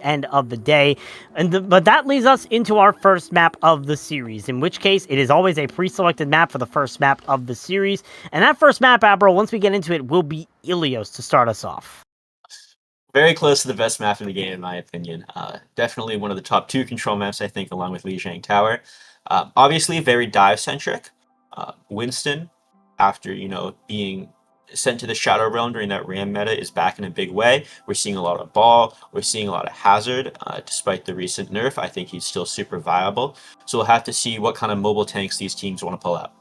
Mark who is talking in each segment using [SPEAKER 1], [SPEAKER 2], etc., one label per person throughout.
[SPEAKER 1] end of the day. But that leads us into our first map of the series, in which case it is always a pre-selected map for the first map of the series. And that first map, Abro, once we get into it, will be Ilios to start us off.
[SPEAKER 2] Very close to the best map in the game, in my opinion. Definitely one of the top two control maps, I think, along with Lijiang Tower. Obviously, very dive-centric. Winston, after, being sent to the Shadow Realm during that Ram meta, is back in a big way. We're seeing a lot of ball. We're seeing a lot of hazard. Despite the recent nerf, I think he's still super viable. So we'll have to see what kind of mobile tanks these teams want to pull out.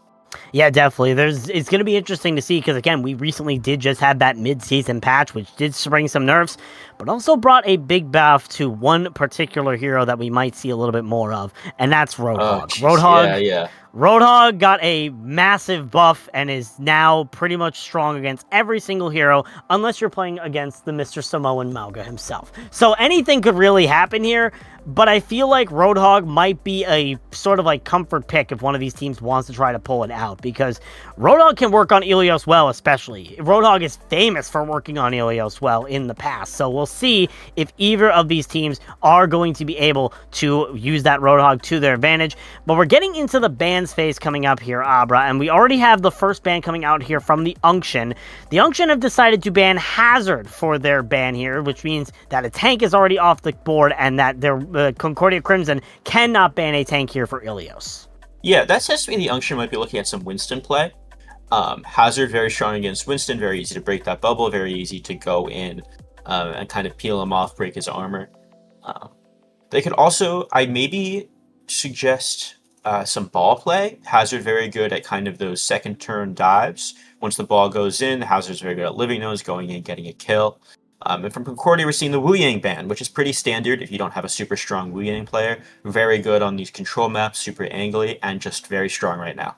[SPEAKER 1] Yeah, definitely. It's going to be interesting to see because, again, we recently did just have that mid-season patch, which did bring some nerfs, but also brought a big buff to one particular hero that we might see a little bit more of, and that's
[SPEAKER 2] Oh,
[SPEAKER 1] Roadhog.
[SPEAKER 2] jeez. Yeah, yeah.
[SPEAKER 1] Roadhog got a massive buff and is now pretty much strong against every single hero, unless you're playing against the Mr. Samoan Mauga himself. So anything could really happen here, but I feel like Roadhog might be a sort of like comfort pick if one of these teams wants to try to pull it out, because Roadhog can work on Ilios well, especially. Roadhog is famous for working on Ilios well in the past, so we'll see if either of these teams are going to be able to use that Roadhog to their advantage. But we're getting into the bans phase coming up here, Abra, and we already have the first ban coming out here from the Unction. The Unction have decided to ban Hazard for their ban here, which means that a tank is already off the board and that their Concordia Crimson cannot ban a tank here for Ilios.
[SPEAKER 2] Yeah, that says to me the Unction might be looking at some Winston play. Hazard very strong against Winston, very easy to break that bubble, very easy to go in and kind of peel him off, break his armor. They could also, I maybe suggest some ball play. Hazard very good at kind of those second turn dives. Once the ball goes in, Hazard's very good at living those, going in, getting a kill. And from Concordia, we're seeing the Wu Yang ban, which is pretty standard if you don't have a super strong Wu Yang player. Very good on these control maps, super angly, and just very strong right now.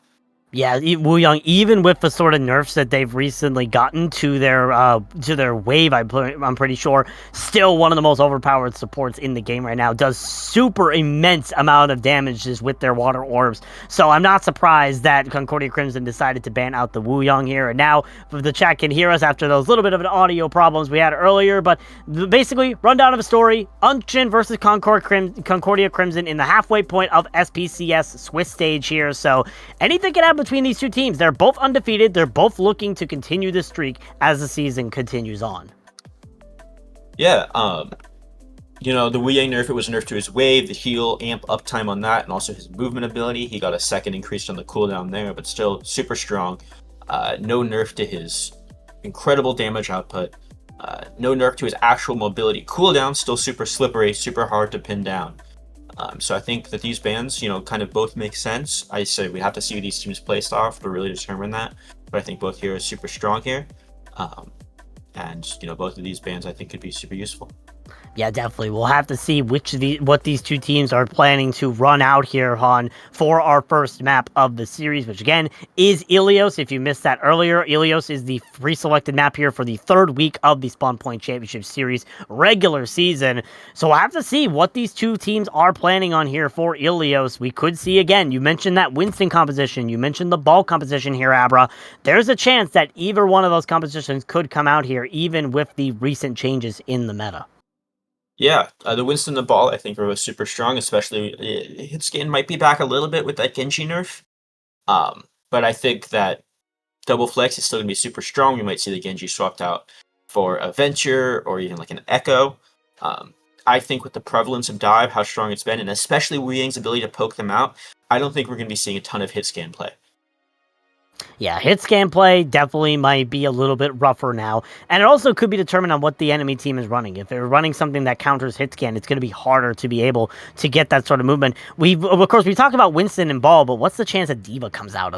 [SPEAKER 1] Yeah, Wuyang, even with the sort of nerfs that they've recently gotten to their wave, I'm pretty sure, still one of the most overpowered supports in the game right now. Does super immense amount of damage just with their water orbs. So I'm not surprised that Concordia Crimson decided to ban out the Wuyang here. And now the chat can hear us after those little bit of an audio problems we had earlier. But basically, rundown of a story: Unction versus Concordia Crimson in the halfway point of SPCS Swiss stage here. So anything can happen between these two teams. They're both undefeated. They're both looking to continue this streak as the season continues on.
[SPEAKER 2] Yeah, the Wu Yang nerf, it was nerfed to his wave, the heal, amp uptime on that, and also his movement ability. He got a second increase on the cooldown there, but still super strong. No nerf to his incredible damage output. No nerf to his actual mobility cooldown, still super slippery, super hard to pin down. So I think that these bans, kind of both make sense. I say we have to see these teams play off to really determine that. But I think both heroes are super strong here. And both of these bans I think could be super useful.
[SPEAKER 1] Yeah, definitely. We'll have to see what these two teams are planning to run out here on for our first map of the series, which again is Ilios. If you missed that earlier, Ilios is the pre-selected map here for the third week of the Spawn Point Championship Series regular season. So we'll have to see what these two teams are planning on here for Ilios. We could see, again, you mentioned that Winston composition, you mentioned the ball composition here, Abra. There's a chance that either one of those compositions could come out here, even with the recent changes in the meta.
[SPEAKER 2] Yeah, the Winston the ball I think are super strong, especially hit scan might be back a little bit with that Genji nerf. But I think that double flex is still gonna be super strong. We might see the Genji swapped out for a Venture or even like an Echo. I think with the prevalence of dive, how strong it's been, and especially Wu Yang's ability to poke them out, I don't think we're gonna be seeing a ton of hit scan play.
[SPEAKER 1] Yeah, hit scan play definitely might be a little bit rougher now. And it also could be determined on what the enemy team is running. If they're running something that counters hit scan, it's going to be harder to be able to get that sort of movement. Of course, we talked about Winston and Ball, but what's the chance that Diva comes out?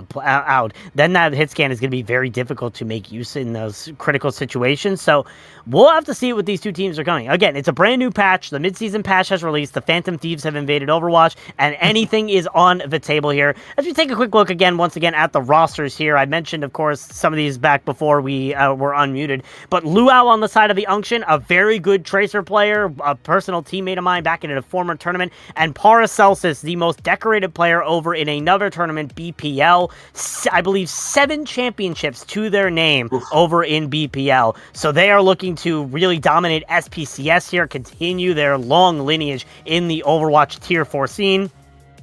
[SPEAKER 1] Then that hit scan is going to be very difficult to make use in those critical situations. So we'll have to see what these two teams are coming. Again, it's a brand new patch. The midseason patch has released. The Phantom Thieves have invaded Overwatch, and anything is on the table here. As we take a quick look again, once again, at the rosters players here. I mentioned, of course, some of these back before we were unmuted. But Luau on the side of the Unction, a very good Tracer player, a personal teammate of mine back in a former tournament. And Paracelsus, the most decorated player over in another tournament, BPL. I believe 7 championships to their name over in BPL. So they are looking to really dominate SPCS here, continue their long lineage in the Overwatch Tier 4 scene.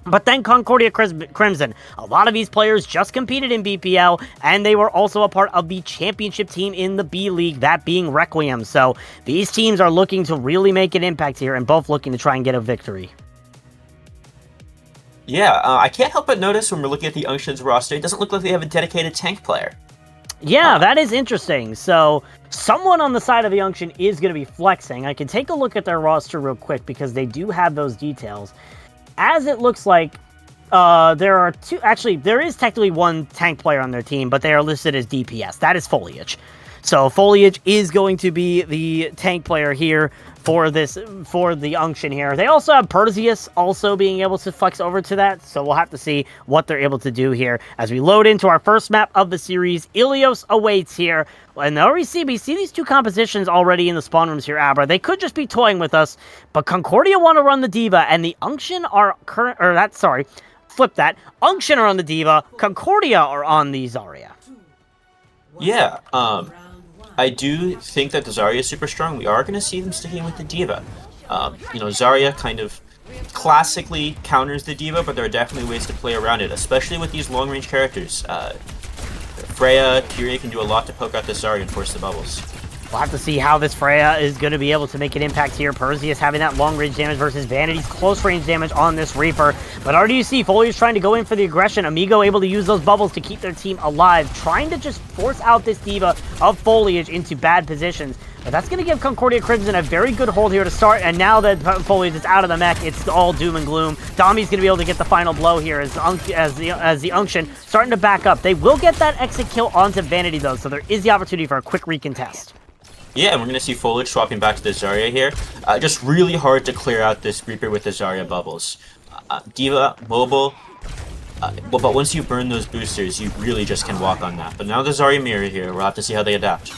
[SPEAKER 1] But then Concordia Crimson, a lot of these players just competed in BPL, and they were also a part of the championship team in the B League, that being Requiem. So these teams are looking to really make an impact here, and both looking to try and get a victory.
[SPEAKER 2] Yeah, I can't help but notice when we're looking at the Unction's roster, it doesn't look like they have a dedicated tank player.
[SPEAKER 1] Yeah, that is interesting. So someone on the side of the Unction is going to be flexing. I can take a look at their roster real quick because they do have those details. As it looks like, there are 2... Actually, there is technically 1 tank player on their team, but they are listed as DPS. That is Foliage. So Foliage is going to be the tank player here for the Unction here. They also have Perseus also being able to flex over to that, so we'll have to see what they're able to do here. As we load into our first map of the series, Ilios awaits here. And we see these 2 compositions already in the spawn rooms here, Abra. They could just be toying with us, but Concordia want to run the D.Va, and the Unction are flip that. Unction are on the D.Va, Concordia are on the Zarya.
[SPEAKER 2] Yeah, I do think that the Zarya is super strong. We are going to see them sticking with the D.Va. Zarya kind of classically counters the D.Va, but there are definitely ways to play around it, especially with these long-range characters. Freya, Kyrie can do a lot to poke out the Zarya and force the bubbles.
[SPEAKER 1] We'll have to see how this Freya is going to be able to make an impact here. Perseus having that long-range damage versus Vanity's close-range damage on this Reaper. But RDC, Foliage trying to go in for the aggression. Amigo able to use those bubbles to keep their team alive, trying to just force out this D.Va of Foliage into bad positions. But that's going to give Concordia Crimson a very good hold here to start, and now that Foliage is out of the mech, it's all doom and gloom. Dami's going to be able to get the final blow here as the Unction starting to back up. They will get that exit kill onto Vanity, though, so there is the opportunity for a quick recontest.
[SPEAKER 2] Yeah, and we're going to see Foliage swapping back to the Zarya here. Just really hard to clear out this Reaper with the Zarya bubbles. D.Va, mobile, but once you burn those boosters, you really just can walk on that. But now the Zarya mirror here, we'll have to see how they adapt.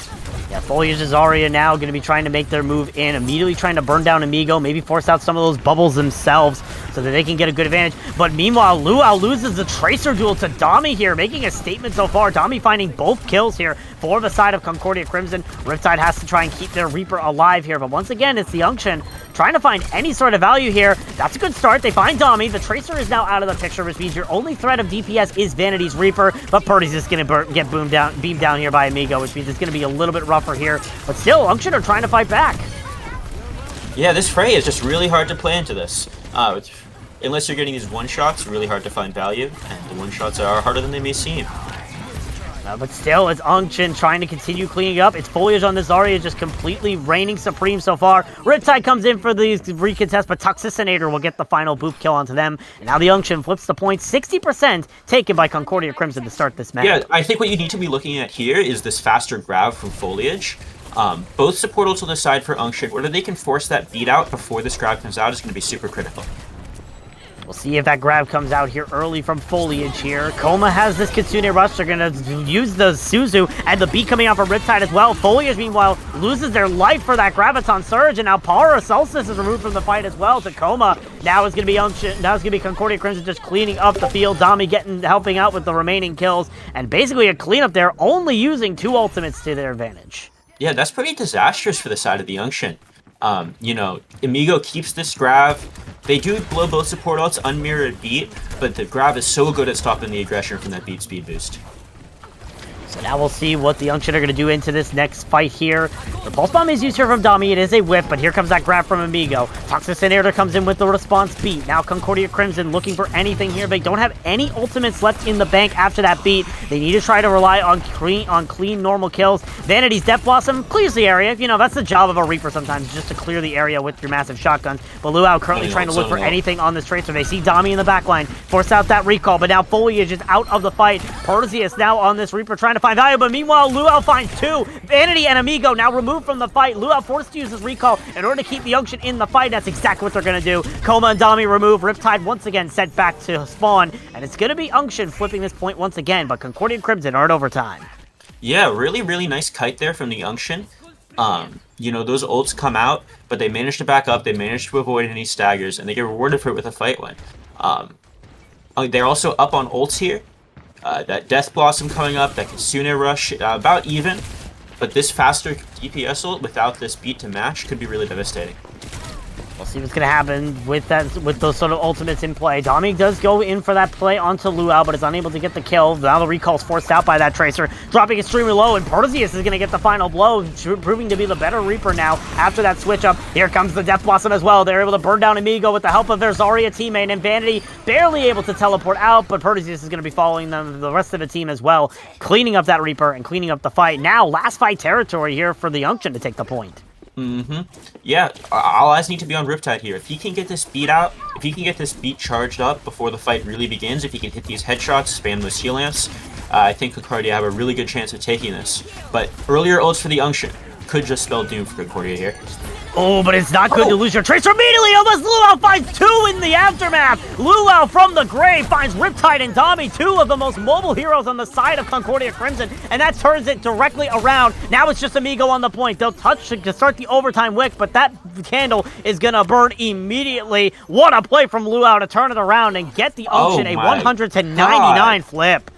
[SPEAKER 1] Yeah, Foliage and Zarya now going to be trying to make their move in, immediately trying to burn down Amigo, maybe force out some of those bubbles themselves so that they can get a good advantage. But meanwhile, Luau loses the Tracer duel to Dami here, making a statement so far. Dami finding both kills here for the side of Concordia Crimson. Riptide has to try and keep their Reaper alive here, but once again, it's the Unction trying to find any sort of value here. That's a good start. They find Dami. The Tracer is now out of the picture, which means your only threat of DPS is Vanity's Reaper, but Purdy's just going to get beamed down here by Amigo, which means it's going to be a little bit rougher here. But still, Unction are trying to fight back.
[SPEAKER 2] Yeah, this Frey is just really hard to play into this. Unless you're getting these one-shots, really hard to find value, and the one-shots are harder than they may seem.
[SPEAKER 1] But still, it's Unction trying to continue cleaning up. It's Foliage on this Zarya just completely reigning supreme so far. Riptide comes in for the recontest, but Toxicinator will get the final boop kill onto them. And now the Unction flips the point. 60% taken by Concordia Crimson to start this match.
[SPEAKER 2] Yeah, I think what you need to be looking at here is this faster grab from Foliage. Both support ults on the side for Unction. Whether they can force that beat out before this grab comes out is going to be super critical.
[SPEAKER 1] We'll see if that grab comes out here early from Foliage here. Coma has this Kitsune Rush. They're going to use the Suzu and the beat coming out from Riptide as well. Foliage, meanwhile, loses their life for that Graviton Surge, and now Paracelsus is removed from the fight as well. To Coma, now it's going to be Unction. Now it's going to be Concordia Crimson just cleaning up the field. Dami helping out with the remaining kills, and basically a cleanup there, only using 2 ultimates to their advantage.
[SPEAKER 2] Yeah, that's pretty disastrous for the side of the Unction. Amigo keeps this grab. They do blow both support ults, unmirrored beat, but the grab is so good at stopping the aggression from that beat speed boost.
[SPEAKER 1] So now we'll see what the Unction are going to do into this next fight here. The Pulse Bomb is used here from Dami. It is a whip, but here comes that grab from Amigo. Toxicinator comes in with the response beat. Now Concordia Crimson looking for anything here. They don't have any ultimates left in the bank after that beat. They need to try to rely on clean normal kills. Vanity's Death Blossom clears the area. You know, that's the job of a Reaper sometimes, just to clear the area with your massive shotguns. But Luau currently trying to look for anything on this Tracer. They see Dami in the backline, force out that recall, but now Foliage is out of the fight. Perseus now on this Reaper trying to fight. find value, but meanwhile, Luau finds 2. Vanity and Amigo now removed from the fight. Luau forced to use his recall in order to keep the Unction in the fight. That's exactly what they're going to do. Coma and Dami remove. Riptide once again sent back to spawn, and it's going to be Unction flipping this point once again, but Concordia and Crimson are in overtime.
[SPEAKER 2] Yeah, really, really nice kite there from the Unction. You know, those ults come out, but they manage to back up, they manage to avoid any staggers, and they get rewarded for it with a fight win. They're also up on ults here. That Death Blossom coming up, that Kitsune Rush, about even. But this faster DPS ult without this beat to match could be really devastating.
[SPEAKER 1] We'll see what's going to happen with those sort of ultimates in play. Dami does go in for that play onto Luau, but is unable to get the kill. Now the recall's forced out by that Tracer, dropping extremely low, and Perseus is going to get the final blow, proving to be the better Reaper now after that switch up. Here comes the Death Blossom as well. They're able to burn down Amigo with the help of their Zarya teammate, and Vanity barely able to teleport out, but Perseus is going to be following them, the rest of the team as well, cleaning up that Reaper and cleaning up the fight. Now, last fight territory here for the Unction to take the point.
[SPEAKER 2] Yeah, all eyes need to be on Riptide here. If he can get this beat out, if he can get this beat charged up before the fight really begins, if he can hit these headshots, spam those heal amps, I think Concordia have a really good chance of taking this. But earlier ults for the Unction could just spell doom for Concordia here.
[SPEAKER 1] Oh, but it's not good to lose your Tracer immediately, unless Luau finds 2 in the aftermath. Luau from the grave finds Riptide and Dami, 2 of the most mobile heroes on the side of Concordia Crimson, and that turns it directly around. Now it's just Amigo on the point. They'll touch to start the overtime wick, but that candle is going to burn immediately. What a play from Luau to turn it around and get the Unction a 100-99 flip.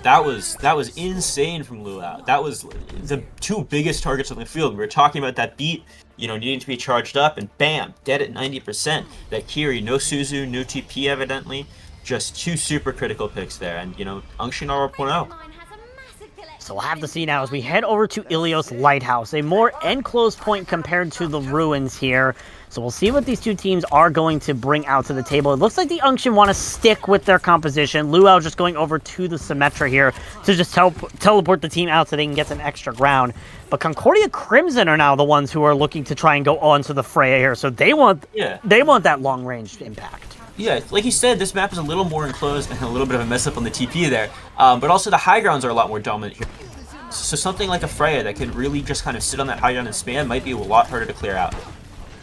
[SPEAKER 2] That was insane from Luau. That was the 2 biggest targets on the field. We were talking about that beat, you know, needing to be charged up, and bam, dead at 90%. That Kiri, no Suzu, no TP evidently. Just 2 super critical picks there, and, you know, Unction are 1-0.
[SPEAKER 1] So we'll have to see now as we head over to Ilios Lighthouse, a more enclosed point compared to the Ruins here. So we'll see what these 2 teams are going to bring out to the table. It looks like the Unction want to stick with their composition. Luau just going over to the Symmetra here to just teleport the team out so they can get some extra ground. But Concordia Crimson are now the ones who are looking to try and go on to the fray here. So they want that long-range impact.
[SPEAKER 2] Yeah, like you said, this map is a little more enclosed and a little bit of a mess up on the TP there. But also the high grounds are a lot more dominant here. So something like a Freya that could really just kind of sit on that high ground and spam might be a lot harder to clear out.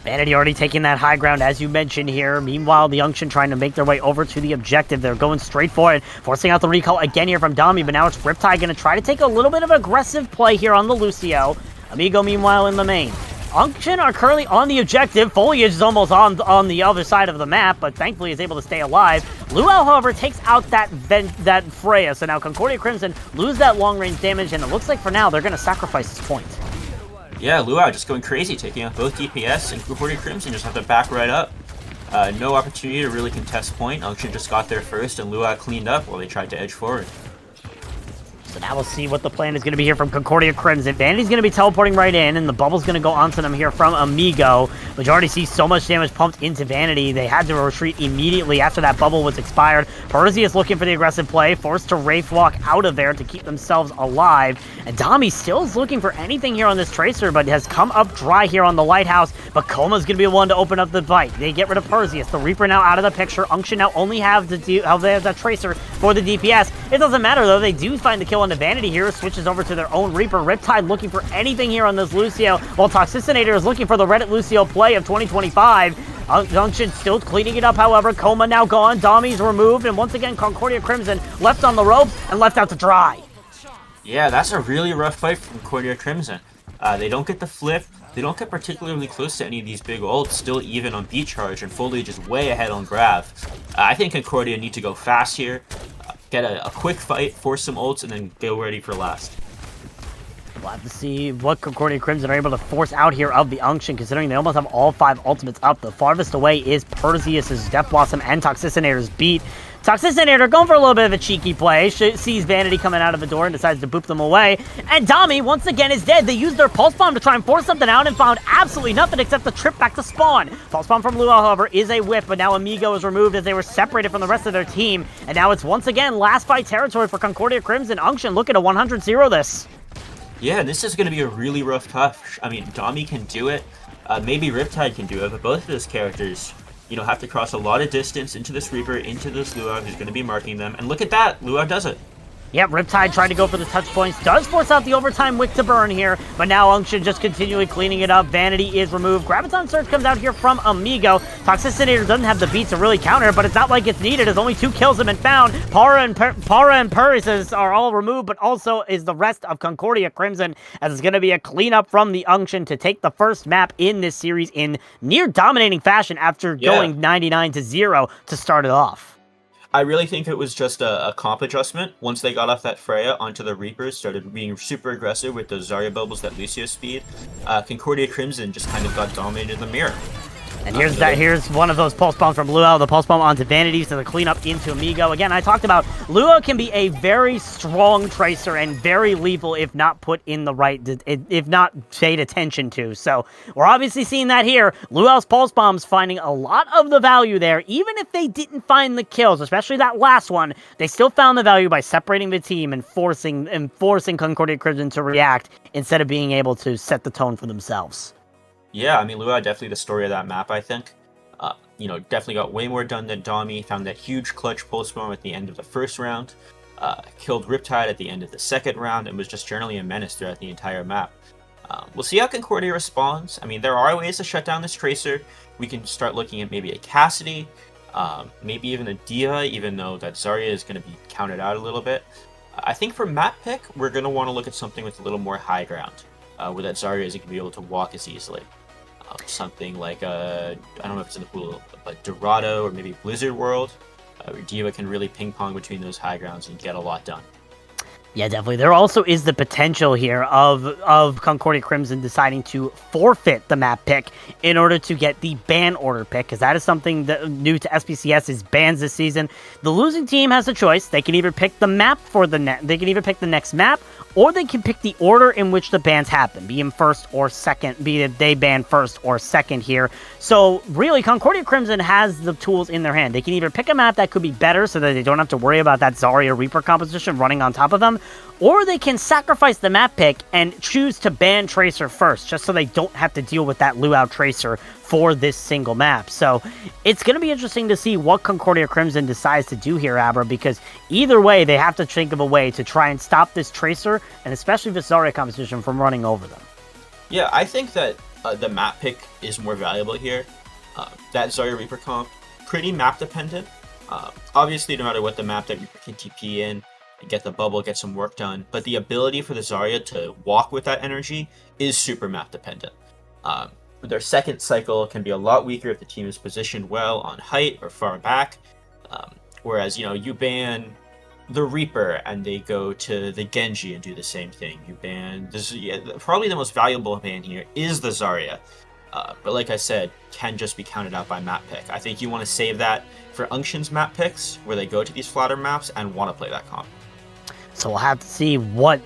[SPEAKER 1] Vanity already taking that high ground, as you mentioned here. Meanwhile, the Unction trying to make their way over to the objective. They're going straight for it, forcing out the recall again here from Dami, but now it's Riptide going to try to take a little bit of aggressive play here on the Lucio. Amigo, meanwhile, in the main. Unction are currently on the objective. Foliage is almost on the other side of the map, but thankfully is able to stay alive. Luau, however, takes out that Freya, so now Concordia Crimson lose that long-range damage, and it looks like for now they're going to sacrifice this point.
[SPEAKER 2] Yeah, Luau just going crazy, taking out both DPS, and Concordia Crimson just have to back right up. No opportunity to really contest point. Unction just got there first, and Luau cleaned up while they tried to edge forward.
[SPEAKER 1] So now we'll see what the plan is going to be here from Concordia Crimson. Vanity's going to be teleporting right in, and the bubble's going to go onto them here from Amigo. But you already see so much damage pumped into Vanity. They had to retreat immediately after that bubble was expired. Perseus looking for the aggressive play, forced to Wraith Walk out of there to keep themselves alive. And Dami still is looking for anything here on this Tracer, but has come up dry here on the Lighthouse. But Coma's going to be the one to open up the fight. They get rid of Perseus. The Reaper now out of the picture. Unction now only have that Tracer for the DPS. It doesn't matter, though. They do find the kill on the Vanity here, switches over to their own Reaper. Riptide looking for anything here on this Lucio, while Toxicinator is looking for the Reddit Lucio play of 2025. Unction still cleaning it up, however. Coma now gone, Dami's removed, and once again Concordia Crimson left on the ropes and left out to dry.
[SPEAKER 2] Yeah, that's a really rough fight from Concordia Crimson. They don't get the flip, they don't get particularly close to any of these big ults, still even on beat charge, and Foliage is way ahead on Grav. I think Concordia need to go fast here. Get a quick fight, force some ults, and then go ready for last.
[SPEAKER 1] We'll have to see what Concordia Crimson are able to force out here of the Unction, considering they almost have all 5 ultimates up. The farthest away is Perseus' Death Blossom and Toxicinator's beat. Toxicinator going for a little bit of a cheeky play, sees Vanity coming out of the door and decides to boop them away. And Dami, once again, is dead. They used their Pulse Bomb to try and force something out and found absolutely nothing except the trip back to spawn. Pulse Bomb from Luau, however, is a whip, but now Amigo is removed as they were separated from the rest of their team. And now it's once again last fight territory for Concordia Crimson. Unction looking to 100-0 this.
[SPEAKER 2] Yeah, this is going to be a really rough tough. I mean, Dami can do it. Maybe Riptide can do it, but both of those characters, you know, have to cross a lot of distance into this Reaper, into this Luau, who's going to be marking them. And look at that, Luau does it.
[SPEAKER 1] Yep, Riptide tried to go for the touch points. Does force out the overtime wick to burn here, but now Unction just continually cleaning it up. Vanity is removed. Graviton Surge comes out here from Amigo. Toxicinator doesn't have the beat to really counter, but it's not like it's needed as only 2 kills have been found. Para and Purises are all removed, but also is the rest of Concordia Crimson, as it's going to be a cleanup from the Unction to take the first map in this series in near dominating fashion after going 99-0 to start it off.
[SPEAKER 2] I really think it was just a comp adjustment. Once they got off that Freya onto the Reapers, started being super aggressive with those Zarya bubbles, that Lucio speed, Concordia Crimson just kind of got dominated in the mirror.
[SPEAKER 1] And here's one of those pulse bombs from Luau, the pulse bomb onto Vanity, so the cleanup into Amigo. Again, I talked about Luau can be a very strong tracer and very lethal if not put in the right, if not paid attention to. So we're obviously seeing that here. Luau's pulse bombs finding a lot of the value there, even if they didn't find the kills, especially that last one. They still found the value by separating the team and forcing Concordia Crimson to react instead of being able to set the tone for themselves.
[SPEAKER 2] Yeah, I mean, Luau definitely the story of that map, I think. Definitely got way more done than Dami. Found that huge clutch pulse bomb at the end of the first round. Killed Riptide at the end of the second round, and was just generally a menace throughout the entire map. We'll see how Concordia responds. I mean, there are ways to shut down this Tracer. We can start looking at maybe a Cassidy, maybe even a Diva, even though that Zarya is going to be counted out a little bit. I think for map pick, we're going to want to look at something with a little more high ground, where that Zarya isn't going to be able to walk as easily. Something like, I don't know if it's in the pool, but Dorado or maybe Blizzard World, where Diva can really ping-pong between those high grounds and get a lot done.
[SPEAKER 1] Yeah, definitely. There also is the potential here of Concordia Crimson deciding to forfeit the map pick in order to get the ban order pick, because that is something that new to SPCS is bans this season. The losing team has a choice. They can either pick the map for they can either pick the next map, or they can pick the order in which the bans happen, be it first or second, be it they ban first or second here. So really, Concordia Crimson has the tools in their hand. They can either pick a map that could be better so that they don't have to worry about that Zarya Reaper composition running on top of them, or they can sacrifice the map pick and choose to ban Tracer first, just so they don't have to deal with that Luau Tracer for this single map. So it's going to be interesting to see what Concordia Crimson decides to do here, Abra, because either way, they have to think of a way to try and stop this Tracer, and especially this Zarya composition, from running over them.
[SPEAKER 2] Yeah, I think that the map pick is more valuable here. That Zarya Reaper comp, pretty map dependent. Obviously, no matter what the map that Reaper can TP in, and get the bubble, get some work done, but the ability for the Zarya to walk with that energy is super map dependent. Their second cycle can be a lot weaker if the team is positioned well on height or far back. Whereas, you ban the Reaper and they go to the Genji and do the same thing. You ban this. Yeah, probably the most valuable ban here is the Zarya. But like I said, can just be counted out by map pick. I think you want to save that for Unction's map picks, where they go to these flatter maps and want to play that comp.
[SPEAKER 1] So we'll have to see what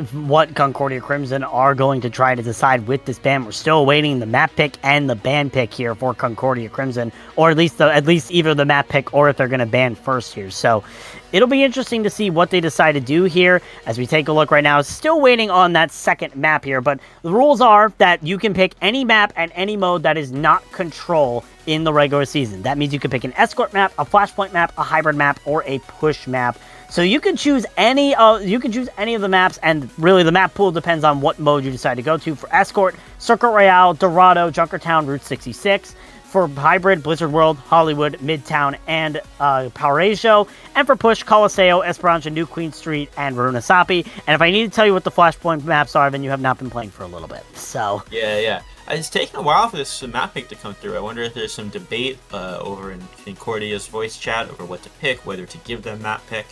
[SPEAKER 1] Concordia Crimson are going to try to decide with this ban. We're still awaiting the map pick and the ban pick here for Concordia Crimson, or at least either the map pick or if they're going to ban first here. So it'll be interesting to see what they decide to do here as we take a look right now. Still waiting on that second map here, but the rules are that you can pick any map and any mode that is not Control in the regular season. That means you can pick an escort map, a flashpoint map, a hybrid map, or a push map. So you can choose any of the maps, and really the map pool depends on what mode you decide to go to. For escort, Circuit Royale, Dorado, Junkertown, Route 66. For hybrid, Blizzard World, Hollywood, Midtown, and Paraiso. And for push, Coliseo, Esperanza, New Queen Street, and Runasapi. And if I need to tell you what the flashpoint maps are, then you have not been playing for a little bit. So
[SPEAKER 2] yeah. It's taken a while for this map pick to come through. I wonder if there's some debate over in Concordia's voice chat over what to pick, whether to give them map pick.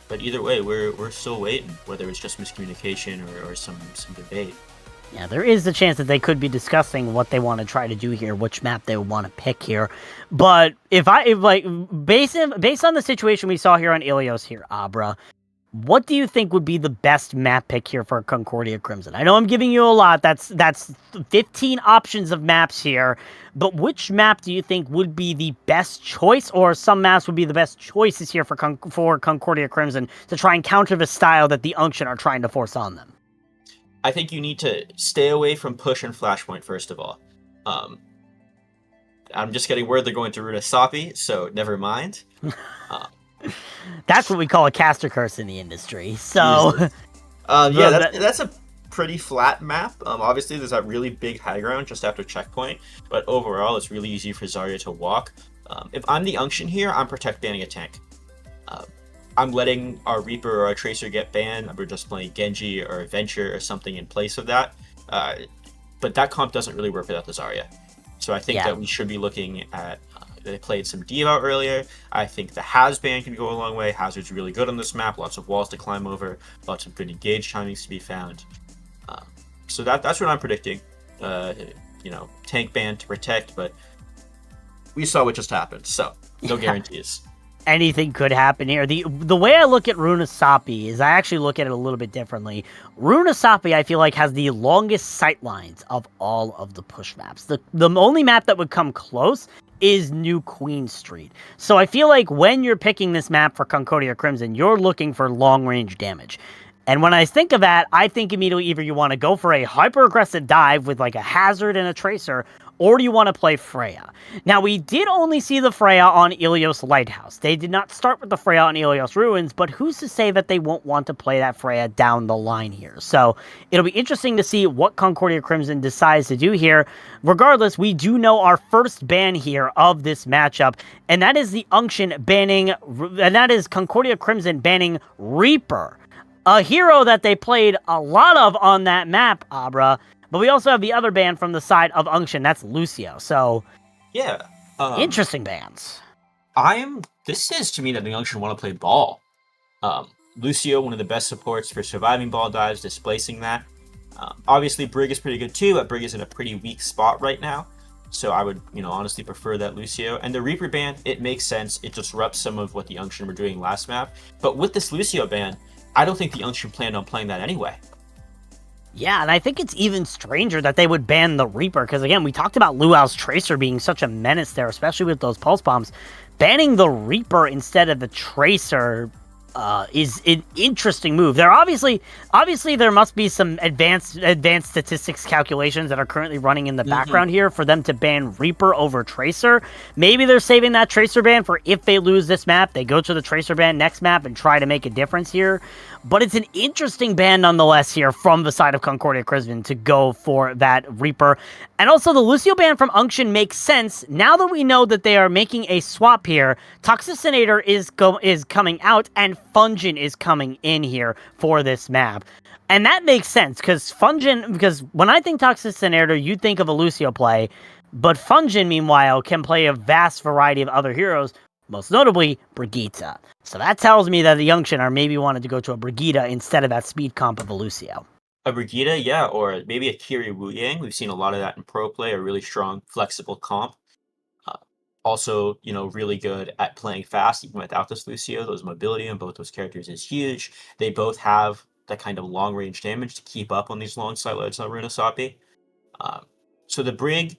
[SPEAKER 2] But either way, we're still waiting, whether it's just miscommunication or some debate.
[SPEAKER 1] Yeah, there is the chance that they could be discussing what they want to try to do here, which map they would want to pick here. But if based on the situation we saw here on Ilios here, Abra, what do you think would be the best map pick here for Concordia Crimson? I know I'm giving you a lot. That's 15 options of maps here. But which map do you think would be the best choice, or some maps would be the best choices here for Concordia Crimson to try and counter the style that the Unction are trying to force on them?
[SPEAKER 2] I think you need to stay away from push and flashpoint, first of all. I'm just getting word they're going to Runasapi, so never mind.
[SPEAKER 1] That's what we call a caster curse in the industry. So,
[SPEAKER 2] Easily. Yeah,
[SPEAKER 1] the,
[SPEAKER 2] that's a pretty flat map. Obviously, there's that really big high ground just after checkpoint, but overall, it's really easy for Zarya to walk. If I'm the Unction here, I'm protect banning a tank. Uh, I'm letting our Reaper or our Tracer get banned. We're just playing Genji or Venture or something in place of that. Uh, but that comp doesn't really work without the Zarya. So I think
[SPEAKER 1] yeah.
[SPEAKER 2] that we should be looking at. They played some D.Va earlier. I think the Has ban can go a long way. Hazard's really good on this map. Lots of walls to climb over. Lots of good engage timings to be found. Uh, so that's what I'm predicting. Tank ban to protect, but we saw what just happened. So no guarantees.
[SPEAKER 1] Anything could happen here. The way I look at Runasapi is I actually look at it a little bit differently. Runasapi, I feel like, has the longest sight lines of all of the push maps. The only map that would come close is New Queen Street. So I feel like when you're picking this map for Concordia Crimson, you're looking for long-range damage. And when I think of that, I think immediately either you want to go for a hyper-aggressive dive with like a Hazard and a Tracer, or do you want to play Freya? Now, we did only see the Freya on Ilios Lighthouse. They did not start with the Freya on Ilios Ruins, but who's to say that they won't want to play that Freya down the line here? So it'll be interesting to see what Concordia Crimson decides to do here. Regardless, we do know our first ban here of this matchup, and that is the Unction banning, and that is Concordia Crimson banning Reaper, a hero that they played a lot of on that map, Abra. But we also have the other ban from the side of Unction. That's Lucio. So,
[SPEAKER 2] Yeah.
[SPEAKER 1] interesting bans.
[SPEAKER 2] This says to me that the Unction want to play ball. Lucio, one of the best supports for surviving ball dives, displacing that. Obviously, Brig is pretty good too, but Brig is in a pretty weak spot right now. So I would, honestly prefer that Lucio. And the Reaper ban, it makes sense. It disrupts some of what the Unction were doing last map. But with this Lucio ban, I don't think the Unction planned on playing that anyway.
[SPEAKER 1] Yeah, and I think it's even stranger that they would ban the Reaper, because again, we talked about Luau's Tracer being such a menace there, especially with those pulse bombs. Banning the Reaper instead of the Tracer is an interesting move. There obviously there must be some advanced statistics calculations that are currently running in the background here for them to ban Reaper over Tracer. Maybe they're saving that Tracer ban for if they lose this map, they go to the Tracer ban next map and try to make a difference here. But it's an interesting ban nonetheless here from the side of Concordia Crimson to go for that Reaper. And also the Lucio ban from Unction makes sense now that we know that they are making a swap here. Toxicinator is coming out and Fungin is coming in here for this map. And that makes sense because when I think Toxicinator, you think of a Lucio play, but Fungin, meanwhile, can play a vast variety of other heroes, most notably Brigitte. So that tells me that the Unction are maybe wanted to go to a Brigitte instead of that speed comp of a Lucio.
[SPEAKER 2] A Brigitte, yeah, or maybe a Kiri Wu Yang. We've seen a lot of that in pro play, a really strong, flexible comp. Also, really good at playing fast, even without this Lucio. Those mobility on both those characters is huge. They both have that kind of long-range damage to keep up on these long sight loads on Runasapi. So the Brig,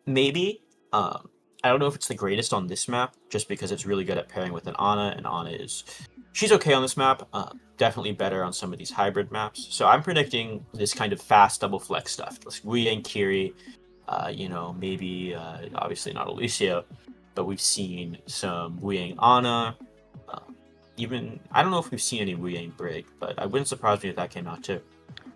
[SPEAKER 2] maybe. I don't know if it's the greatest on this map, just because it's really good at pairing with an Ana, and Ana she's okay on this map. Definitely better on some of these hybrid maps. So I'm predicting this kind of fast double flex stuff. Like Wu Yang Kiri, maybe obviously not a Lucio, but we've seen some Wu Yang Ana. Even I don't know if we've seen any Wu Yang Brig, but I wouldn't surprise me if that came out too.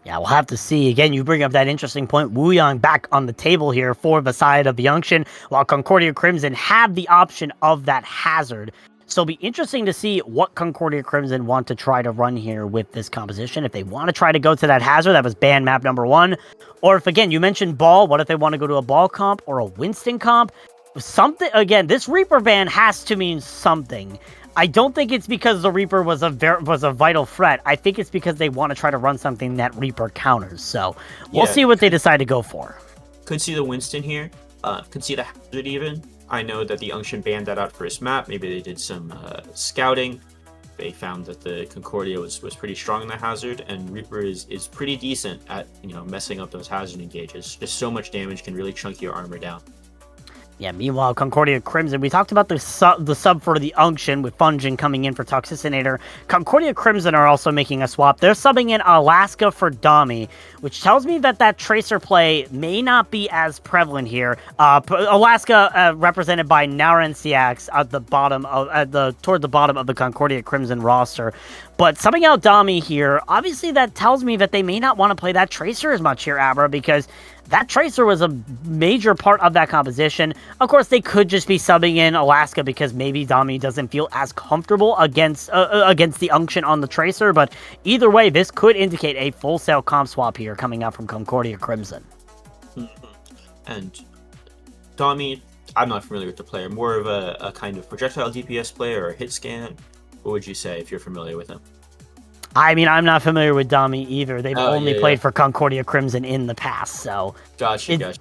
[SPEAKER 1] Yeah, we'll have to see. Again, you bring up that interesting point. Wu Yang back on the table here for the side of the Unction, while Concordia Crimson have the option of that Hazard. So it'll be interesting to see what Concordia Crimson want to try to run here with this composition. If they want to try to go to that Hazard, that was ban map number 1. Or if, again, you mentioned ball, what if they want to go to a ball comp or a Winston comp? Something, again, this Reaper ban has to mean something. I don't think it's because the Reaper was a vital threat. I think it's because they want to try to run something that Reaper counters. So we'll see what they decide to go for.
[SPEAKER 2] Could see the Winston here. Could see the Hazard even. I know that the Unction banned that out for his map. Maybe they did some scouting. They found that the Concordia was pretty strong in the Hazard, and Reaper is pretty decent at messing up those Hazard engages. Just so much damage can really chunk your armor down.
[SPEAKER 1] Yeah, meanwhile, Concordia Crimson, we talked about the sub for the Unction with Fungin coming in for Toxicinator. Concordia Crimson are also making a swap. They're subbing in Alaska for Dami, which tells me that that Tracer play may not be as prevalent here. Alaska represented by Naren Siax at the bottom of toward the bottom of the Concordia Crimson roster. But subbing out Dami here, obviously that tells me that they may not want to play that Tracer as much here, Abra, because that Tracer was a major part of that composition. Of course, they could just be subbing in Alaska because maybe Dami doesn't feel as comfortable against the Unction on the Tracer, but either way, this could indicate a full-sale comp swap here coming out from Concordia Crimson.
[SPEAKER 2] And Dami, I'm not familiar with the player. More of a kind of projectile DPS player or a hit scan? What would you say if you're familiar with him?
[SPEAKER 1] I mean, I'm not familiar with Dami either. They've only played for Concordia Crimson in the past, so...
[SPEAKER 2] Gotcha.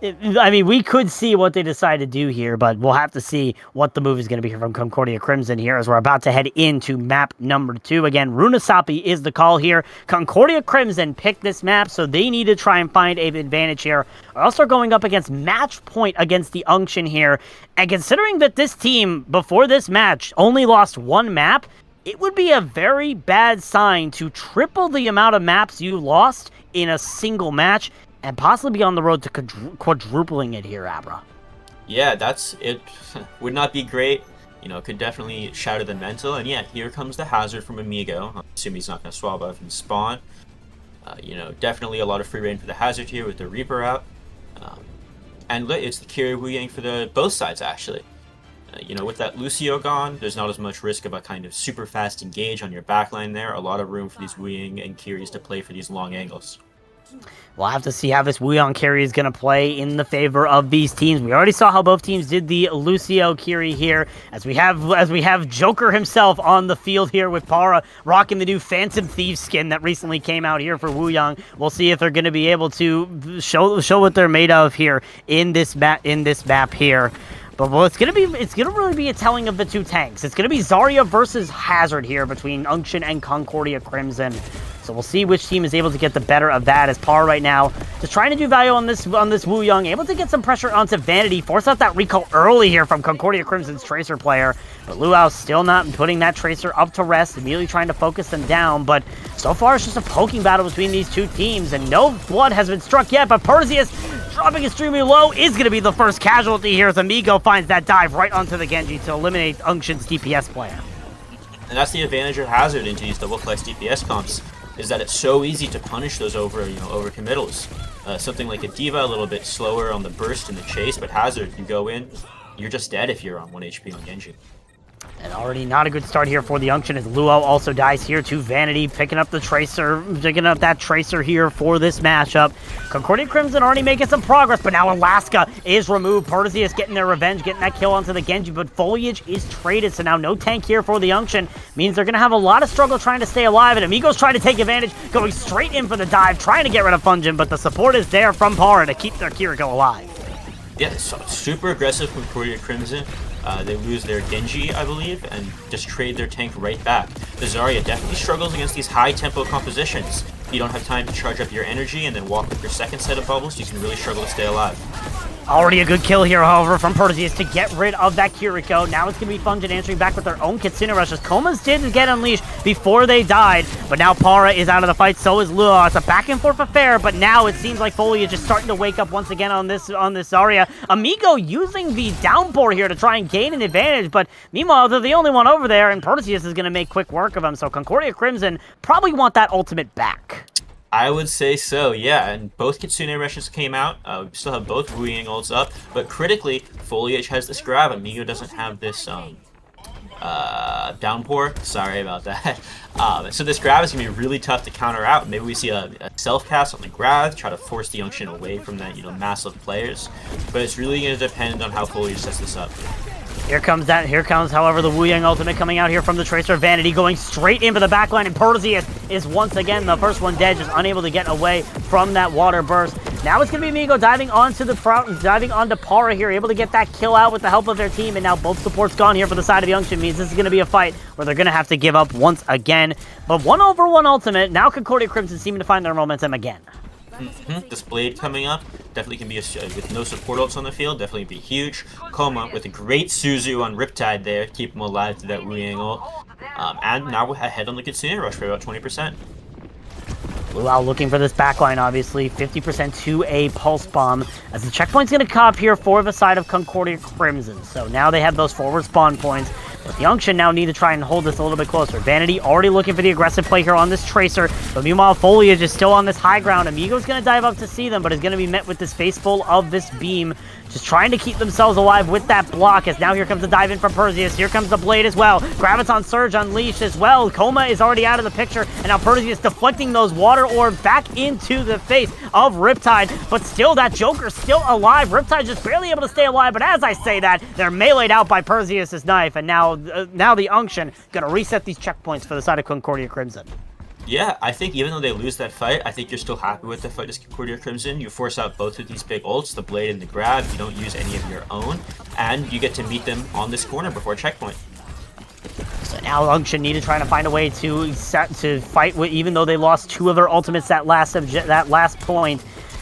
[SPEAKER 1] I mean, we could see what they decide to do here, but we'll have to see what the move is going to be from Concordia Crimson here as we're about to head into map number 2. Again, Runasapi is the call here. Concordia Crimson picked this map, so they need to try and find an advantage here. We're also going up against match point against the Unction here, and considering that this team, before this match, only lost one map, it would be a very bad sign to triple the amount of maps you lost in a single match and possibly be on the road to quadrupling it here, Abra.
[SPEAKER 2] Yeah, it would not be great. You know, could definitely shatter the mental. And yeah, here comes the hazard from Amigo. I assume he's not going to swap out from spawn. You know, definitely a lot of free reign for the hazard here with the Reaper out. And it's the Kiri Wu Yang for both sides, actually. You know, with that Lucio gone, there's not as much risk of a kind of super fast engage on your backline there. A lot of room for these Wu Yang and Kiris to play for these long angles.
[SPEAKER 1] We'll have to see how this Wu Yang Kiri is going to play in the favor of these teams. We already saw how both teams did the Lucio Kiri here, as we have Joker himself on the field here with Para rocking the new Phantom Thief skin that recently came out here for Wu Yang. We'll see if they're going to be able to show what they're made of here in this map here. But well, it's gonna really be a telling of the two tanks. It's gonna be Zarya versus Hazard here between Unction and Concordia Crimson. So we'll see which team is able to get the better of that, as Par right now just trying to do value on this Wu Yang, able to get some pressure onto Vanity, force out that recall early here from Concordia Crimson's Tracer player. But Luau still not putting that Tracer up to rest, immediately trying to focus them down. But so far it's just a poking battle between these two teams, and no blood has been struck yet. But Perseus, dropping extremely low, is going to be the first casualty here as Amigo finds that dive right onto the Genji to eliminate Unction's DPS player.
[SPEAKER 2] And that's the advantage of Hazard into these double flex DPS comps, is that it's so easy to punish those overcommittals. Something like a D.Va, a little bit slower on the burst and the chase, but Hazard, you go in, you're just dead if you're on 1 HP on Genji.
[SPEAKER 1] And already not a good start here for the Unction as Luo also dies here to Vanity, picking up that Tracer here for this matchup. Concordia Crimson already making some progress, but now Alaska is removed. Perseus getting their revenge, getting that kill onto the Genji, but Foliage is traded, so now no tank here for the Unction. Means they're going to have a lot of struggle trying to stay alive, and Amigo's trying to take advantage, going straight in for the dive, trying to get rid of Fungin, but the support is there from Para to keep their Kiriko alive.
[SPEAKER 2] Yeah, so super aggressive from Concordia Crimson. They lose their Genji, I believe, and just trade their tank right back. The Zarya definitely struggles against these high-tempo compositions. If you don't have time to charge up your energy and then walk with your second set of bubbles, you can really struggle to stay alive.
[SPEAKER 1] Already a good kill here, however, from Perseus to get rid of that Kiriko. Now it's going to be Fungin answering back with their own Kitsune rushes. Komas did get unleashed before they died, but now Para is out of the fight, so is Lua. It's a back and forth affair, but now it seems like Foliage is starting to wake up once again on this Zarya. Amigo using the downpour here to try and gain an advantage, but meanwhile, they're the only one over there, and Perseus is going to make quick work of him, so Concordia Crimson probably want that ultimate back.
[SPEAKER 2] I would say so, yeah, and both Kitsune rushes came out. We still have both Wu Yang ults up, but critically, Foliage has this grab. Amigo doesn't have this downpour. Sorry about that. So this grab is going to be really tough to counter out. Maybe we see a self-cast on the grab, try to force the Unction away from that, massive players. But it's really going to depend on how Foliage sets this up.
[SPEAKER 1] Here comes, however, the Wu Yang ultimate coming out here from the Tracer. Vanity going straight into the backline, and Perseus is once again the first one dead, just unable to get away from that water burst. Now it's going to be Amigo diving onto Para here, able to get that kill out with the help of their team, and now both supports gone here for the side of the Unction. Means this is going to be a fight where they're going to have to give up once again. But 1-over-1 ultimate, now Concordia Crimson seeming to find their momentum again.
[SPEAKER 2] This blade coming up definitely can be with no support ults on the field, definitely be huge. Coma with a great Suzu on Riptide there, keep him alive to that Wu Yang ult. And now we're ahead on the Kitsune Rush by about 20%.
[SPEAKER 1] Luau looking for this backline, obviously. 50% to a Pulse Bomb, as the checkpoint's going to come up here for the side of Concordia Crimson. So now they have those forward spawn points. But the Unction now need to try and hold this a little bit closer. Vanity already looking for the aggressive play here on this Tracer. But meanwhile, Foliage is still on this high ground. Amigo's going to dive up to see them, but is going to be met with this face full of this beam. Just trying to keep themselves alive with that block, as now here comes the dive in from Perseus. Here comes the Blade as well. Graviton Surge unleashed as well. Coma is already out of the picture, and now Perseus deflecting those water orbs back into the face of Riptide. But still, that Joker's still alive. Riptide just barely able to stay alive, but as I say that, they're meleeed out by Perseus's knife, and now the Unction gonna reset these checkpoints for the side of Concordia Crimson.
[SPEAKER 2] Yeah, I think even though they lose that fight, I think you're still happy with the fight as Concordia Crimson. You force out both of these big ults, the Blade and the Grab. You don't use any of your own, and you get to meet them on this corner before checkpoint.
[SPEAKER 1] So now Unction need to try to find a way to fight with, even though they lost 2 of their ultimates that last point.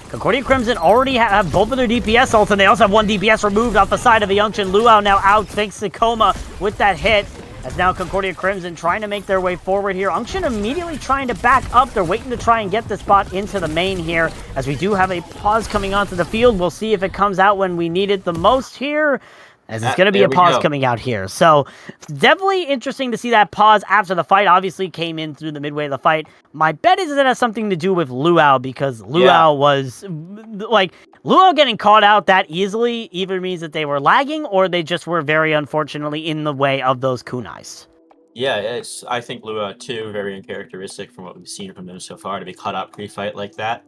[SPEAKER 1] Concordia Crimson already have both of their DPS ults, and they also have 1 DPS removed off the side of the Unction. Luau now out thanks to Coma with that hit. As now Concordia Crimson trying to make their way forward here. Unction immediately trying to back up. They're waiting to try and get the spot into the main here. As we do have a pause coming onto the field. We'll see if it comes out when we need it the most here. As it's going to be a pause coming out here. So, definitely interesting to see that pause after the fight. Obviously came in through the midway of the fight. My bet is that it has something to do with Luau, because Luau was, like, Luau getting caught out that easily either means that they were lagging or they just were very unfortunately in the way of those kunais.
[SPEAKER 2] Yeah, I think Luau too, very uncharacteristic from what we've seen from them so far to be caught out pre-fight like that.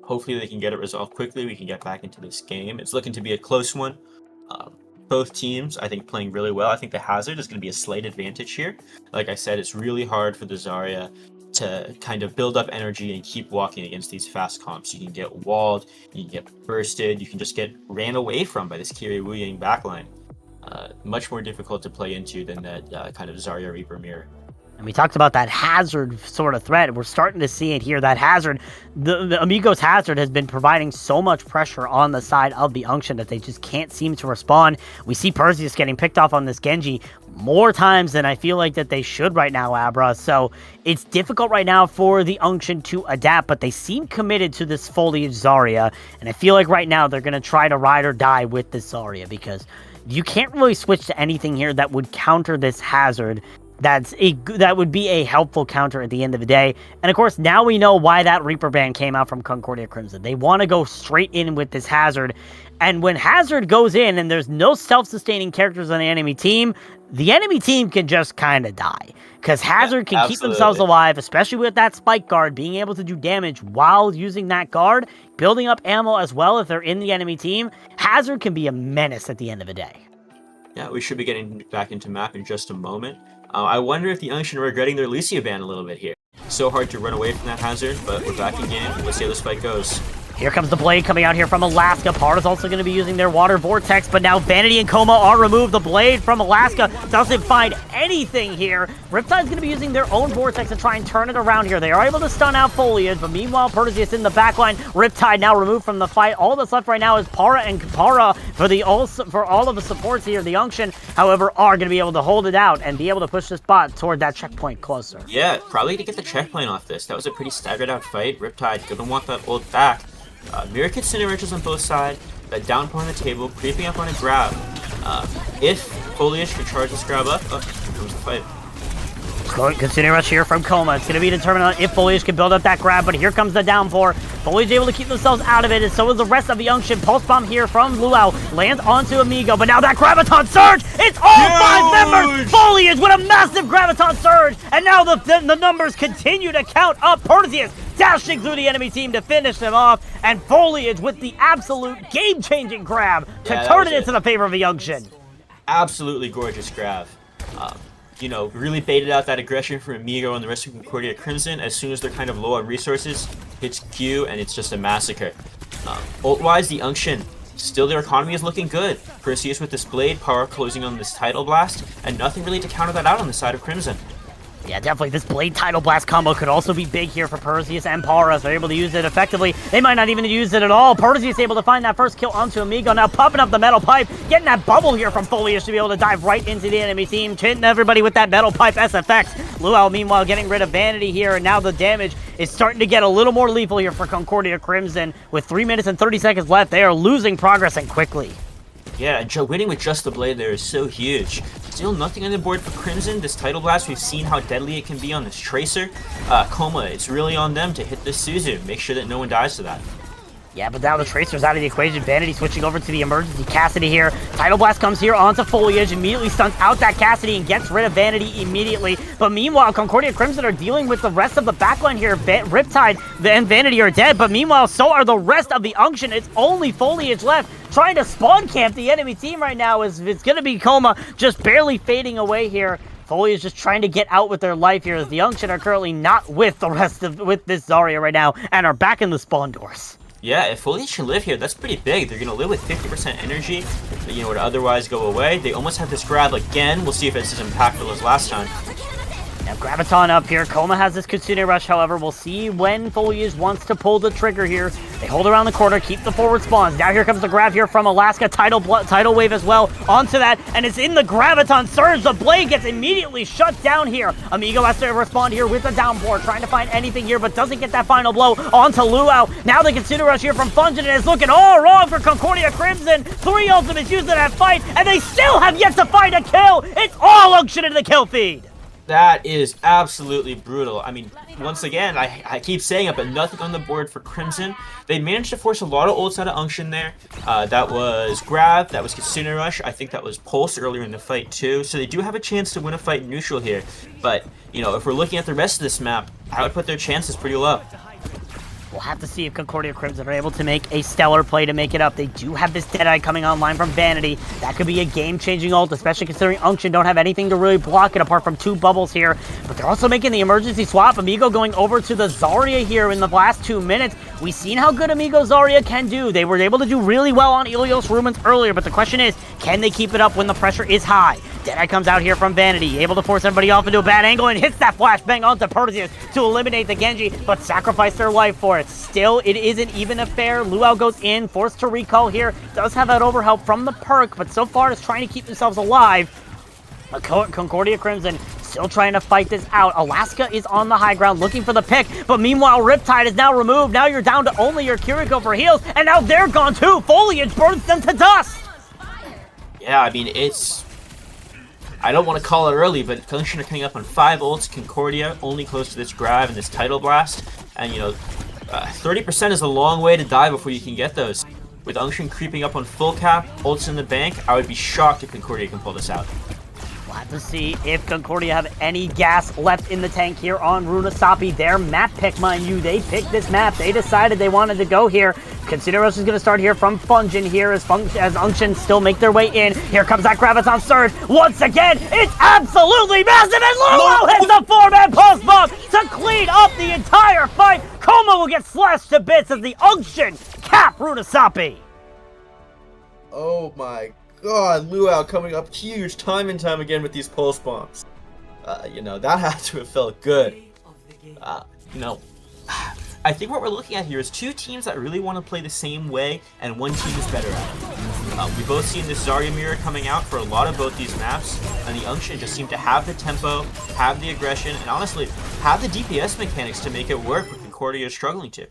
[SPEAKER 2] Hopefully they can get it resolved quickly. We can get back into this game. It's looking to be a close one. Both teams, I think, playing really well. I think the Hazard is going to be a slight advantage here. Like I said, it's really hard for the Zarya to kind of build up energy and keep walking against these fast comps. You can get walled, you can get bursted, you can just get ran away from by this Kyrie Wu Yang backline. Much more difficult to play into than that kind of Zarya Reaper mirror.
[SPEAKER 1] And we talked about that Hazard sort of threat. We're starting to see it here. That Hazard, the Amigos Hazard has been providing so much pressure on the side of the Unction that they just can't seem to respond. We see Perseus getting picked off on this Genji more times than I feel like that they should right now, Abra. So it's difficult right now for the Unction to adapt, but they seem committed to this Foliage Zarya. And I feel like right now they're going to try to ride or die with this Zarya, because you can't really switch to anything here that would counter this Hazard. That would be a helpful counter at the end of the day. And of course, now we know why that Reaper ban came out from Concordia Crimson. They want to go straight in with this Hazard. And when Hazard goes in and there's no self-sustaining characters on the enemy team can just kind of die. Because Hazard can keep themselves alive, especially with that Spike Guard, being able to do damage while using that guard, building up ammo as well if they're in the enemy team. Hazard can be a menace at the end of the day.
[SPEAKER 2] Yeah, we should be getting back into map in just a moment. I wonder if the Unction are regretting their Lucia ban a little bit here. So hard to run away from that Hazard, but we're back in game. Let's see how this fight goes.
[SPEAKER 1] Here comes the Blade coming out here from Alaska. Part is also going to be using their Water Vortex, but now Vanity and Coma are removed. The Blade from Alaska doesn't find anything here. Riptide's going to be using their own Vortex to try and turn it around here. They are able to stun out Foliage, but meanwhile, Perseus in the backline. Riptide now removed from the fight. All that's left right now is Para and Kapara for all of the supports here. The Unction, however, are going to be able to hold it out and be able to push this bot toward that checkpoint closer.
[SPEAKER 2] Yeah, probably to get the checkpoint off this. That was a pretty staggered out fight. Riptide going to want that ult back. Mirror Kitsune Riches on both sides, that down point on the table, creeping up on a grab. If Foliage can charge this grab up, here comes the fight.
[SPEAKER 1] Kitsune Rush here from Coma. It's going to be determined on if Foliage can build up that grab, but here comes the down four. Foliage able to keep themselves out of it, and so is the rest of the Unction. Pulse Bomb here from Luau lands onto Amigo, but now that Graviton Surge, it's all 5 members! Foliage with a massive Graviton Surge, and now the numbers continue to count up. Perseus dashing through the enemy team to finish them off, and Foliage with the absolute game-changing grab to turn it into the favor of the Unction.
[SPEAKER 2] Absolutely gorgeous grab. You know, really baited out that aggression from Amigo and the rest of Concordia Crimson. As soon as they're kind of low on resources, hits Q, and it's just a massacre. Ult-wise, the Unction, still their economy is looking good. Perseus with this Blade, Power closing on this Tidal Blast, and nothing really to counter that out on the side of Crimson.
[SPEAKER 1] Yeah, definitely. This Blade Tidal Blast combo could also be big here for Perseus and Paras. They're able to use it effectively. They might not even use it at all. Perseus able to find that first kill onto Amigo. Now popping up the Metal Pipe, getting that bubble here from Foliage to be able to dive right into the enemy team, hitting everybody with that Metal Pipe SFX. Luau, meanwhile, getting rid of Vanity here, and now the damage is starting to get a little more lethal here for Concordia Crimson. With 3 minutes and 30 seconds left, they are losing progress and quickly.
[SPEAKER 2] Yeah, winning with just the blade there is so huge. Still nothing on the board for Crimson. This Tidal Blast, we've seen how deadly it can be on this Tracer. Coma, it's really on them to hit this Suzu. Make sure that no one dies to that.
[SPEAKER 1] Yeah, but now the Tracer's out of the equation. Vanity switching over to the emergency Cassidy here. Tidal Blast comes here onto Foliage, immediately stunts out that Cassidy and gets rid of Vanity immediately. But meanwhile, Concordia Crimson are dealing with the rest of the backline here. Riptide and Vanity are dead, but meanwhile, so are the rest of the Unction. It's only Foliage left, trying to spawn camp the enemy team right now. It's going to be Coma just barely fading away here. Foliage just trying to get out with their life here, as the Unction are currently not with this Zarya right now and are back in the spawn doors.
[SPEAKER 2] Yeah, if Foliage can live here, that's pretty big. They're going to live with 50% energy that, would otherwise go away. They almost have this grab again. We'll see if it's as impactful as last time.
[SPEAKER 1] Now Graviton up here. Coma has this Kitsune Rush, however. We'll see when Foliage wants to pull the trigger here. They hold around the corner, keep the forward spawns. Now here comes the grab here from Alaska. Tidal Wave as well onto that, and it's in the Graviton Surge. The Blade gets immediately shut down here. Amigo has to respond here with a downpour, trying to find anything here, but doesn't get that final blow onto Luau. Now the Kitsune Rush here from Fungin, and it's looking all wrong for Concordia Crimson. 3 ultimates used in that fight, and they still have yet to find a kill. It's all Unction in the kill feed.
[SPEAKER 2] That is absolutely brutal. I mean, once again, I keep saying it, but nothing on the board for Crimson. They managed to force a lot of ults out of Unction there. That was Grab, that was Kitsune Rush. I think that was Pulse earlier in the fight too. So they do have a chance to win a fight neutral here. But, if we're looking at the rest of this map, I would put their chances pretty low.
[SPEAKER 1] We'll have to see if Concordia Crimson are able to make a stellar play to make it up. They do have this Deadeye coming online from Vanity. That could be a game-changing ult, especially considering Unction don't have anything to really block it apart from 2 bubbles here. But they're also making the emergency swap. Amigo going over to the Zarya here in the last 2 minutes. We've seen how good Amigo Zarya can do. They were able to do really well on Ilios Rumens earlier, but the question is, can they keep it up when the pressure is high? Deadeye comes out here from Vanity, able to force everybody off into a bad angle and hits that flashbang onto Perseus to eliminate the Genji, but sacrifice their life for it. Still, it isn't even a fair. Luau goes in, forced to recall here. Does have that overhelp from the perk, but so far is trying to keep themselves alive. Concordia Crimson still trying to fight this out. Alaska is on the high ground looking for the pick, but meanwhile Riptide is now removed. Now you're down to only your Kiriko for heals, and now they're gone too. Foliage burns them to dust.
[SPEAKER 2] Yeah, I mean, I don't want to call it early, but Unction are coming up on 5 ults. Concordia only close to this grab and this Tidal Blast. And, 30% is a long way to die before you can get those. With Unction creeping up on full cap, ults in the bank, I would be shocked if Concordia can pull this out.
[SPEAKER 1] We'll have to see if Concordia have any gas left in the tank here on Runasapi. Their map pick, mind you. They picked this map. They decided they wanted to go here. Consideros is going to start here from Fungin here as Unction still make their way in. Here comes that Graviton Surge. Once again, it's absolutely massive, and Luau hits the 4-man pulse bomb to clean up the entire fight. Coma will get slashed to bits as the Unction cap Runasapi.
[SPEAKER 2] Oh my god, Luau coming up huge time and time again with these pulse bombs. That had to have felt good. I think what we're looking at here is 2 teams that really want to play the same way, and 1 team is better at it. We've both seen this Zarya mirror coming out for a lot of both these maps, and the Unction just seem to have the tempo, have the aggression, and honestly, have the DPS mechanics to make it work, but Concordia is struggling to.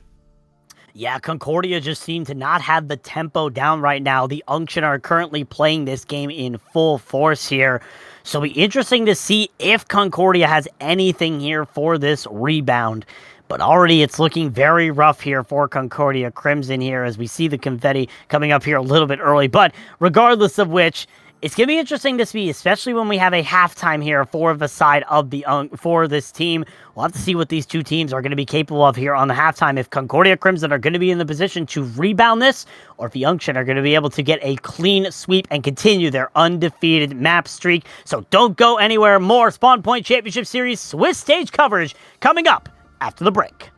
[SPEAKER 1] Yeah, Concordia just seem to not have the tempo down right now. The Unction are currently playing this game in full force here. So it'll be interesting to see if Concordia has anything here for this rebound. But already it's looking very rough here for Concordia Crimson here as we see the confetti coming up here a little bit early. But regardless of which, it's going to be interesting to see, especially when we have a halftime here for the side of for this team. We'll have to see what these 2 teams are going to be capable of here on the halftime. If Concordia Crimson are going to be in the position to rebound this, or if the Unction are going to be able to get a clean sweep and continue their undefeated map streak. So don't go anywhere. More Spawn Point Championship Series Swiss stage coverage coming up after the break.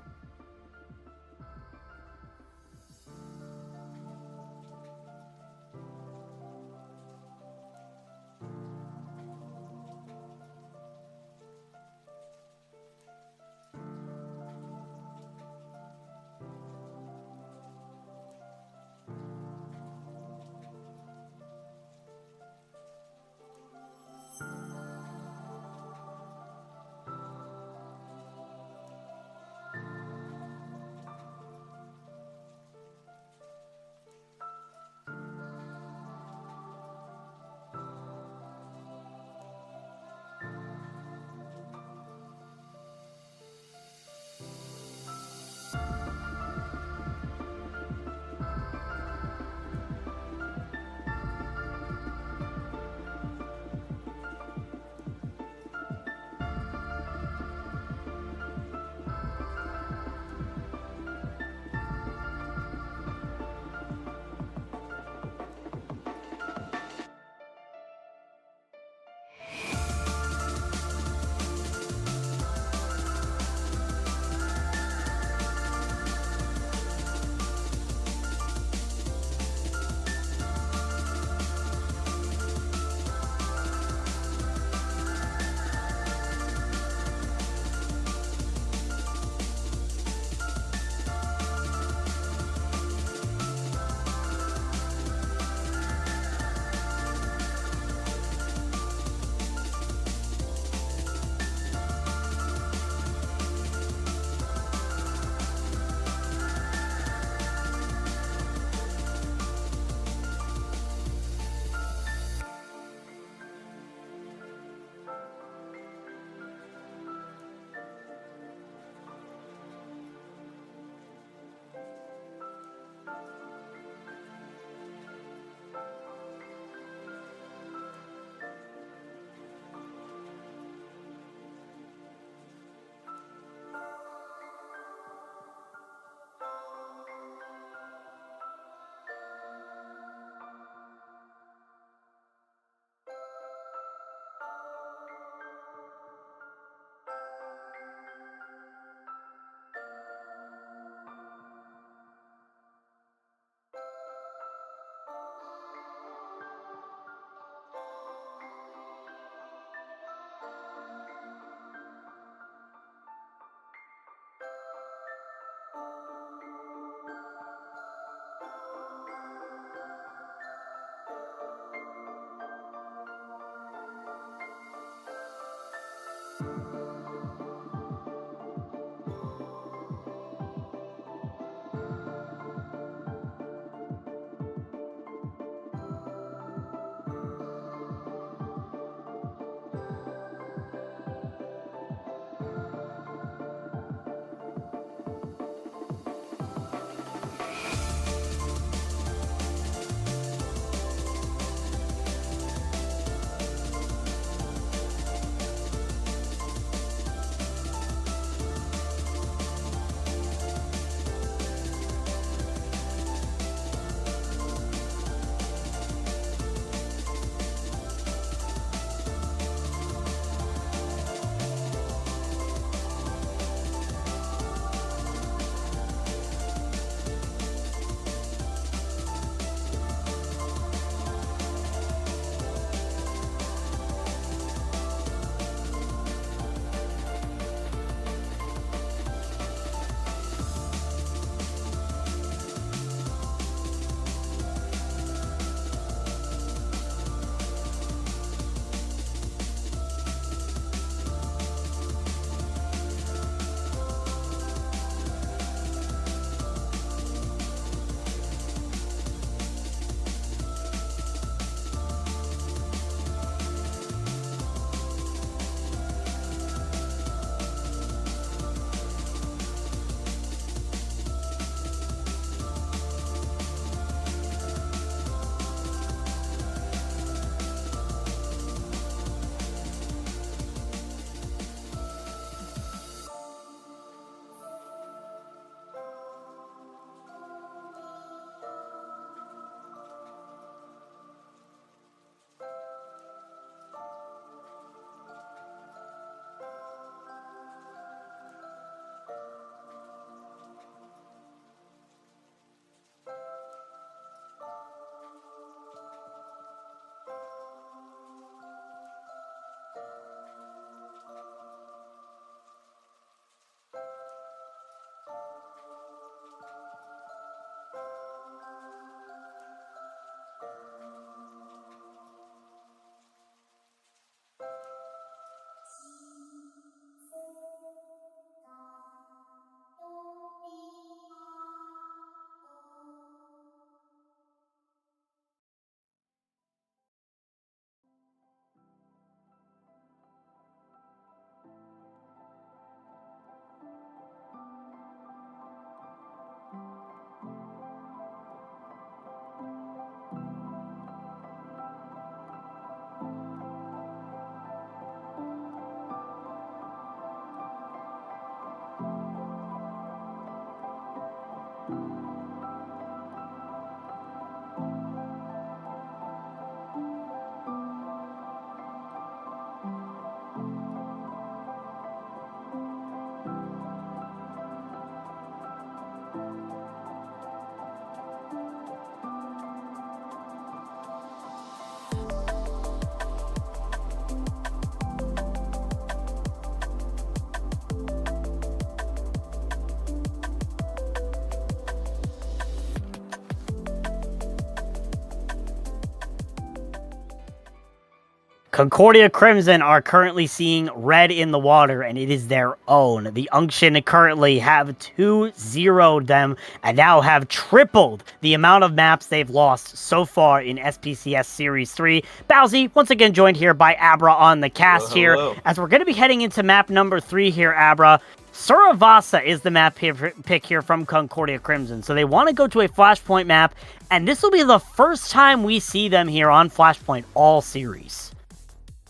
[SPEAKER 1] Concordia Crimson are currently seeing red in the water, and it is their own. The Unction currently have 2-0'd them, and now have tripled the amount of maps they've lost so far in SPCS Series 3. Bowsy, once again joined here by Abra on the cast
[SPEAKER 2] Hello,
[SPEAKER 1] here,
[SPEAKER 2] hello.
[SPEAKER 1] as we're going to be heading into map number 3 here, Abra. Suravasa is the map pick here from Concordia Crimson, so they want to go to a Flashpoint map, and this will be the first time we see them here on Flashpoint all series.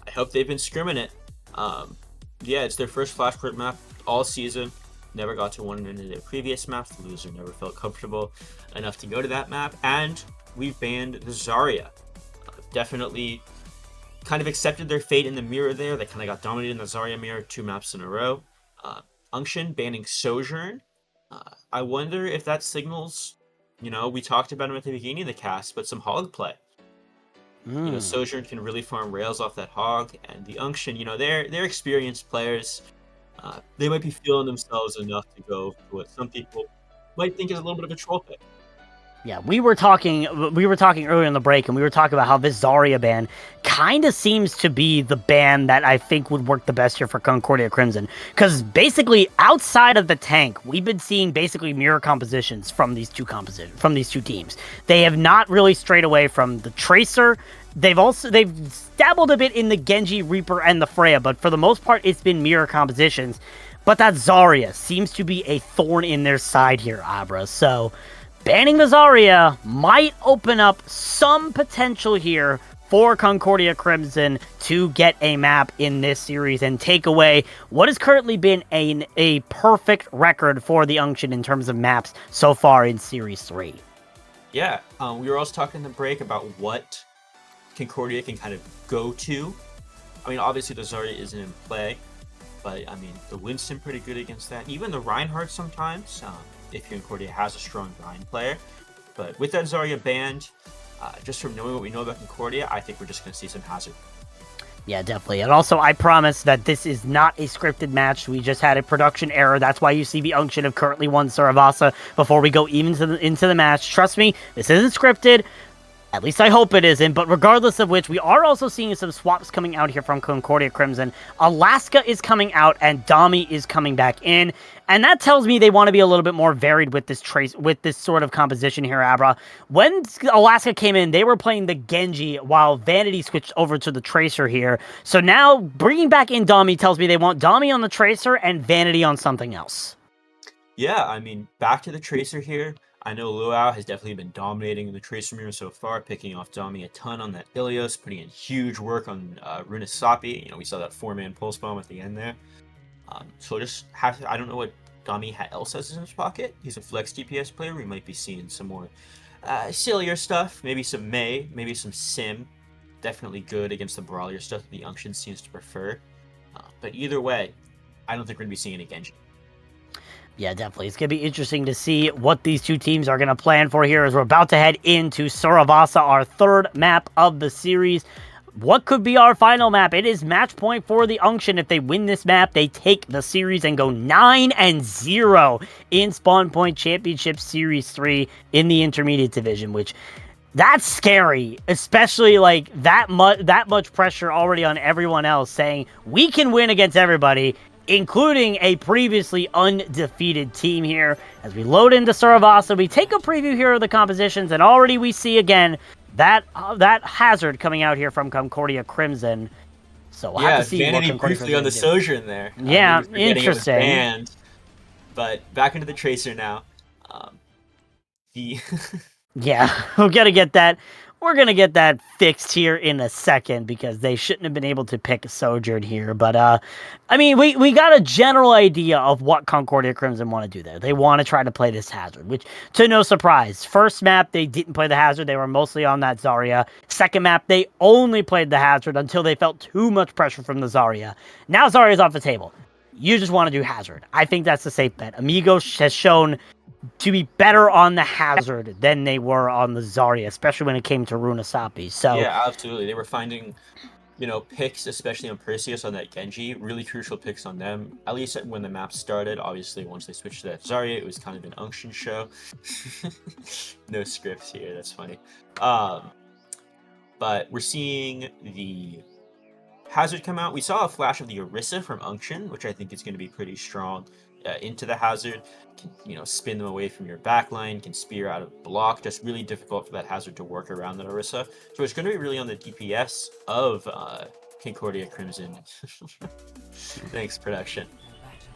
[SPEAKER 2] I hope they've been scrimming it. Yeah, it's their first Flashpoint map all season. Never got to one in the previous maps. The loser never felt comfortable enough to go to that map. And we've banned the Zarya. Definitely kind of accepted their fate in the mirror there. They kind of got dominated in the Zarya mirror 2 maps in a row. Unction banning Sojourn. I wonder if that signals, we talked about him at the beginning of the cast, but some hog play. Sojourn can really farm rails off that hog, and the Unction, they're experienced players. They might be feeling themselves enough to go for what some people might think is a little bit of a troll pick.
[SPEAKER 1] Yeah, we were talking earlier in the break, and we were talking about how this Zarya ban kind of seems to be the ban that I think would work the best here for Concordia Crimson. Because basically, outside of the tank, we've been seeing basically mirror compositions from these two teams. They have not really strayed away from the Tracer. They've dabbled a bit in the Genji, Reaper, and the Freya, but for the most part, it's been mirror compositions. But that Zarya seems to be a thorn in their side here, Abra. So banning the Zarya might open up some potential here for Concordia Crimson to get a map in this series and take away what has currently been a perfect record for the Unction in terms of maps so far in Series 3.
[SPEAKER 2] Yeah, we were also talking in the break about what Concordia can kind of go to. I mean, obviously the Zarya isn't in play, but I mean, the Winston pretty good against that. Even the Reinhardt sometimes, if Concordia has a strong Rhine player. But with that Zarya banned, just from knowing what we know about Concordia, I think we're just going to see some hazard.
[SPEAKER 1] Yeah, definitely. And also, I promise that this is not a scripted match. We just had a production error. That's why you see the Unction have currently won Suravasa before we go even into the match. Trust me, this isn't scripted. At least I hope it isn't, but regardless of which, we are also seeing some swaps coming out here from Concordia Crimson. Alaska is coming out, and Dami is coming back in, and that tells me they want to be a little bit more varied with this sort of composition here, Abra. When Alaska came in, they were playing the Genji, while Vanity switched over to the Tracer here. So now, bringing back in Dami tells me they want Dami on the Tracer and Vanity on something else.
[SPEAKER 2] Yeah, I mean, back to the Tracer here. I know Luau has definitely been dominating in the Tracer mirror so far, picking off Dami a ton on that Ilios, putting in huge work on Runasapi. We saw that 4-man pulse bomb at the end there. So I don't know what Dami else has in his pocket. He's a flex DPS player. We might be seeing some more sillier stuff. Maybe some Mei, maybe some Sim. Definitely good against the brawlier stuff that the Unction seems to prefer. But either way, I don't think we're going to be seeing any Genji.
[SPEAKER 1] Yeah, definitely. It's going to be interesting to see what these two teams are going to plan for here as we're about to head into Suravasa, our third map of the series. What could be our final map? It is match point for the Unction. If they win this map, they take the series and go 9-0 in Spawn Point Championship Series 3 in the Intermediate Division, which that's scary, especially like that much pressure already on everyone else saying we can win against everybody, including a previously undefeated team here. As we load into Suravasa, we take a preview here of the compositions, and already we see again that hazard coming out here from Concordia Crimson. So we'll have to see
[SPEAKER 2] Vanity
[SPEAKER 1] what Concordia
[SPEAKER 2] briefly on the Sojourn there.
[SPEAKER 1] Yeah, interesting.
[SPEAKER 2] But back into the Tracer now.
[SPEAKER 1] Yeah, we're gonna get that fixed here in a second because they shouldn't have been able to pick Sojourn here. But I mean, we got a general idea of what Concordia Crimson want to do there. They want to try to play this hazard, which, to no surprise, first map they didn't play the hazard. They were mostly on that Zarya. Second map they only played the hazard until they felt too much pressure from the Zarya. Now Zarya's off the table. You just want to do hazard. I think that's a safe bet. Amigos has shown to be better on the hazard than they were on the Zarya, especially when it came to Runasapi. So
[SPEAKER 2] yeah, absolutely. They were finding, picks, especially on Perseus on that Genji, really crucial picks on them. At least when the map started. Obviously, once they switched to that Zarya, it was kind of an Unction show. No scripts here. That's funny. But we're seeing the Hazard come out. We saw a flash of the Orisa from Unction, which I think is going to be pretty strong into the Hazard. Can, spin them away from your backline, can spear out of block. Just really difficult for that Hazard to work around that Orisa. So it's going to be really on the DPS of Concordia Crimson. Thanks, production.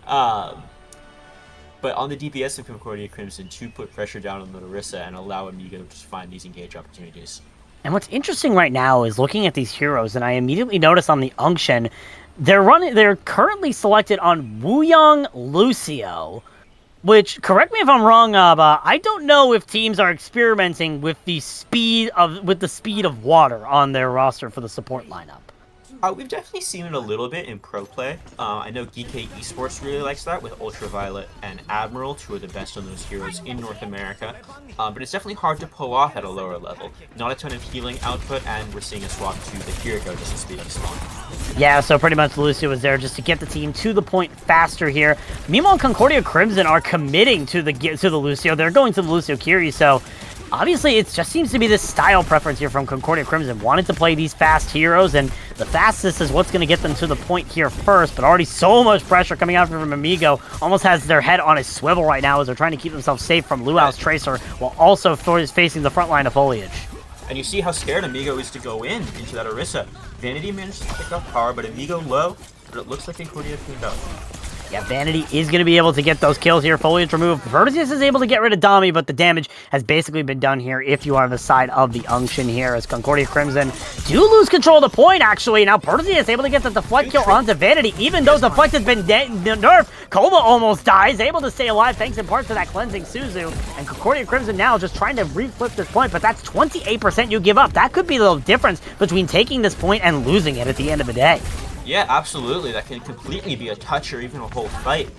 [SPEAKER 2] But on the DPS of Concordia Crimson to put pressure down on the Orisa and allow Amigo to just find these engage opportunities.
[SPEAKER 1] And what's interesting right now is looking at these heroes, and I immediately notice on the Unction, they're currently selected on Wuyong Lucio, which, correct me if I'm wrong, but I don't know if teams are experimenting with the speed of water on their roster for the support lineup.
[SPEAKER 2] We've definitely seen it a little bit in pro play. I know GK Esports really likes that with Ultraviolet and Admiral, two of the best of those heroes in North America. But it's definitely hard to pull off at a lower level. Not a ton of healing output, and we're seeing a swap to the Kiriko just to speed up spawn.
[SPEAKER 1] Yeah, so pretty much Lucio was there just to get the team to the point faster here. Meanwhile, Concordia Crimson are committing to the Lucio. They're going to the Lucio Kiri, so obviously, it just seems to be this style preference here from Concordia Crimson. Wanted to play these fast heroes, and the fastest is what's going to get them to the point here first, but already so much pressure coming out from Amigo. Almost has their head on a swivel right now as they're trying to keep themselves safe from Luau's Tracer, while also facing the front line of Foliage.
[SPEAKER 2] And you see how scared Amigo is to go into that Orisa. Vanity managed to pick up power, but Amigo low, but it looks like Concordia cleaned up.
[SPEAKER 1] Yeah, Vanity is going to be able to get those kills here. Foliage removed. Perseus is able to get rid of Dami, but the damage has basically been done here if you are on the side of the Unction here, as Concordia Crimson do lose control of the point, actually. Now Perseus is able to get the deflect kill onto Vanity, even though deflect has been nerfed. Koma almost dies, able to stay alive thanks in part to that cleansing Suzu. And Concordia Crimson now just trying to reflip this point, but that's 28% you give up. That could be the difference between taking this point and losing it at the end of the day.
[SPEAKER 2] Yeah, absolutely. That can completely be a touch or even a whole fight.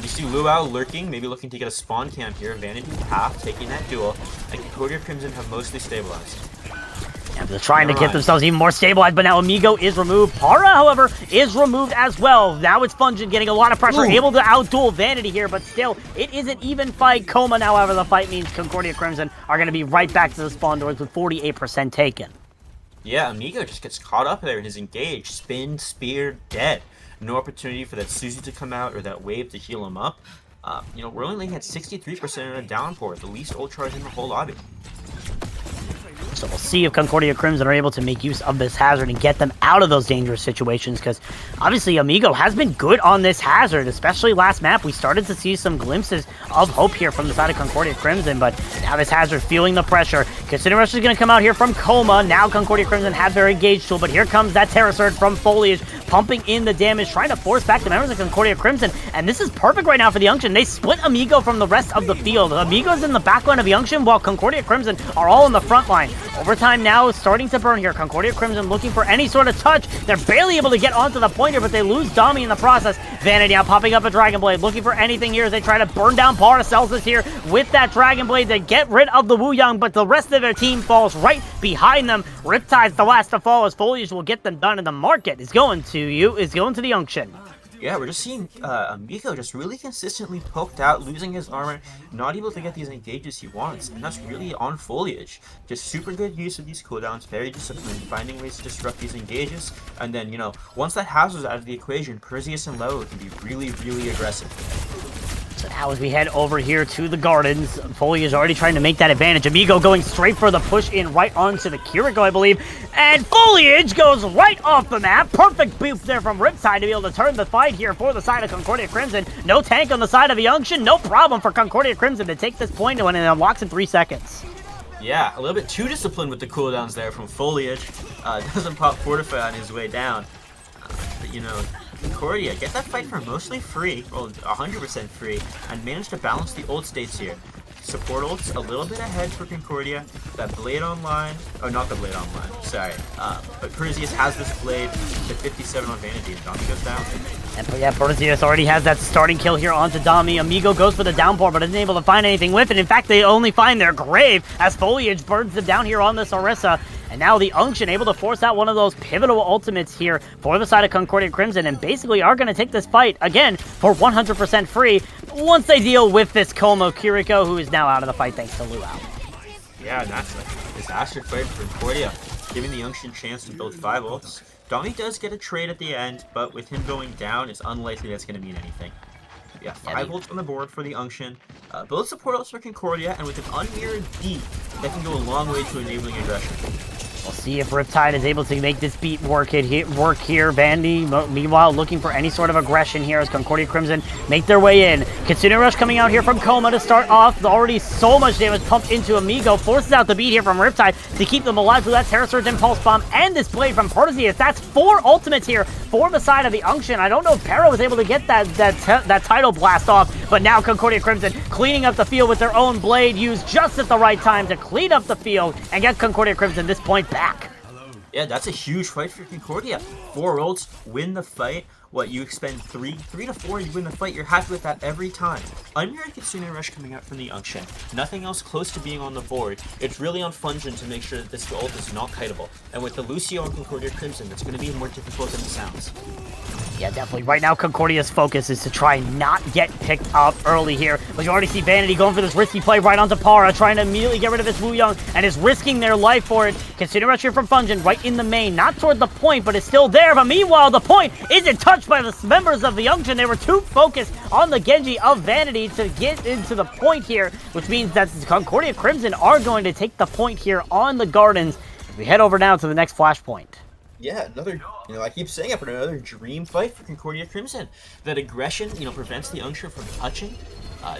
[SPEAKER 2] You see Luau lurking, maybe looking to get a spawn camp here. Vanity half taking that duel, and Concordia Crimson have mostly stabilized.
[SPEAKER 1] Yeah, they're trying to get themselves even more stabilized, but now Amigo is removed. Para, however, is removed as well. Now it's Fungin getting a lot of pressure, able to outduel Vanity here, but still, it is an even fight. Coma now, however, the fight means Concordia Crimson are going to be right back to the spawn doors with 48% taken.
[SPEAKER 2] Yeah, Amigo just gets caught up there in his engage. Spin, spear, dead. No opportunity for that Suzu to come out or that wave to heal him up. We're only at 63% in a downpour, the least ultra in the whole lobby.
[SPEAKER 1] So we'll see if Concordia Crimson are able to make use of this Hazard and get them out of those dangerous situations, because obviously Amigo has been good on this Hazard, especially last map. We started to see some glimpses of hope here from the side of Concordia Crimson, but now this Hazard feeling the pressure. Considering Rush is going to come out here from Coma. Now Concordia Crimson have their engage tool, but here comes that Terra Surge from Foliage, pumping in the damage, trying to force back the members of Concordia Crimson, and this is perfect right now for the Unction. They split Amigo from the rest of the field. Amigo's in the backline of the Unction, while Concordia Crimson are all in the front line. Overtime now is starting to burn here. Concordia Crimson looking for any sort of touch. They're barely able to get onto the point here, but they lose Dami in the process. Vanity now popping up a Dragon Blade, looking for anything here as they try to burn down Paracelsus here with that Dragon Blade to get rid of the Wuyong, but the rest of their team falls right behind them. Riptide's the last to fall as Foliage will get them done, and the market is going to the Unction.
[SPEAKER 2] Yeah, we're just seeing Amigo just really consistently poked out, losing his armor, not able to get these engages he wants, and that's really on Foliage. Just super good use of these cooldowns, very disciplined, finding ways to disrupt these engages, and then, once that Hazard's out of the equation, Perseus and Low can be really, really aggressive.
[SPEAKER 1] So now as we head over here to the Gardens, Foliage is already trying to make that advantage. Amigo going straight for the push in right onto the Kiriko, I believe. And Foliage goes right off the map. Perfect boost there from Riptide to be able to turn the fight here for the side of Concordia Crimson. No tank on the side of the Unction. No problem for Concordia Crimson to take this point when it unlocks in 3 seconds.
[SPEAKER 2] Yeah, a little bit too disciplined with the cooldowns there from Foliage. Doesn't pop Fortify on his way down. But Concordia get that fight for mostly free, well 100% free, and manage to balance the ult states here. Support ults a little bit ahead for Concordia. That Blade online, oh not the Blade online, sorry. But Perseus has this Blade to 57 on Vanity, and Dami goes down.
[SPEAKER 1] And yeah, Perseus already has that starting kill here onto Dami. Amigo goes for the downpour, but isn't able to find anything with it. In fact, they only find their grave as Foliage burns them down here on this Orisa. And now the Unction able to force out one of those pivotal ultimates here for the side of Concordia Crimson, and basically are going to take this fight, again, for 100% free once they deal with this Como Kiriko, who is now out of the fight thanks to Luau.
[SPEAKER 2] Yeah, and that's a disaster fight for Concordia. giving the Unction chance to build 5 ults. Dami does get a trade at the end, but with him going down, it's unlikely that's going to mean anything. Yeah, 5 ults on the board for the Unction. Both support ults for Concordia, and with an unmirrored beat, that can go a long way to enabling aggression.
[SPEAKER 1] We'll see if Riptide is able to make this beat work here. Vandy, meanwhile, looking for any sort of aggression here as Concordia Crimson make their way in. Kitsune Rush coming out here from Coma to start off. Already so much damage pumped into Amigo. Forces out the beat here from Riptide to keep them alive through that Terror Surge Impulse Bomb and this Blade from Perseus. That's 4 ultimates here for the side of the Unction. I don't know if Para was able to get that Tidal Blast off, but now Concordia Crimson cleaning up the field with their own Blade used just at the right time to clean up the field and get Concordia Crimson this point back.
[SPEAKER 2] Yeah, that's a huge fight for Concordia. 4 ults, win the fight. What, you expend 3 to 4, you win the fight. You're happy with that every time. Unmirrored Kitsune Rush coming out from the Unction. Nothing else close to being on the board. It's really on Function to make sure that this ult is not kiteable. And with the Lucio and Concordia Crimson, it's going to be more difficult than it sounds.
[SPEAKER 1] Yeah, definitely. Right now, Concordia's focus is to try and not get picked up early here. But you already see Vanity going for this risky play right onto Para, trying to immediately get rid of his Wu Young, and is risking their life for it. Kitsune Rush here from Function, right in the main. Not toward the point, but it's still there. But meanwhile, the point isn't touched by the members of the Unction. They were too focused on the Genji of Vanity to get into the point here, which means that Concordia Crimson are going to take the point here on the Gardens. We head over now to the next flashpoint.
[SPEAKER 2] Yeah, another, I keep saying it, but another dream fight for Concordia Crimson. That aggression, prevents the Unction from touching.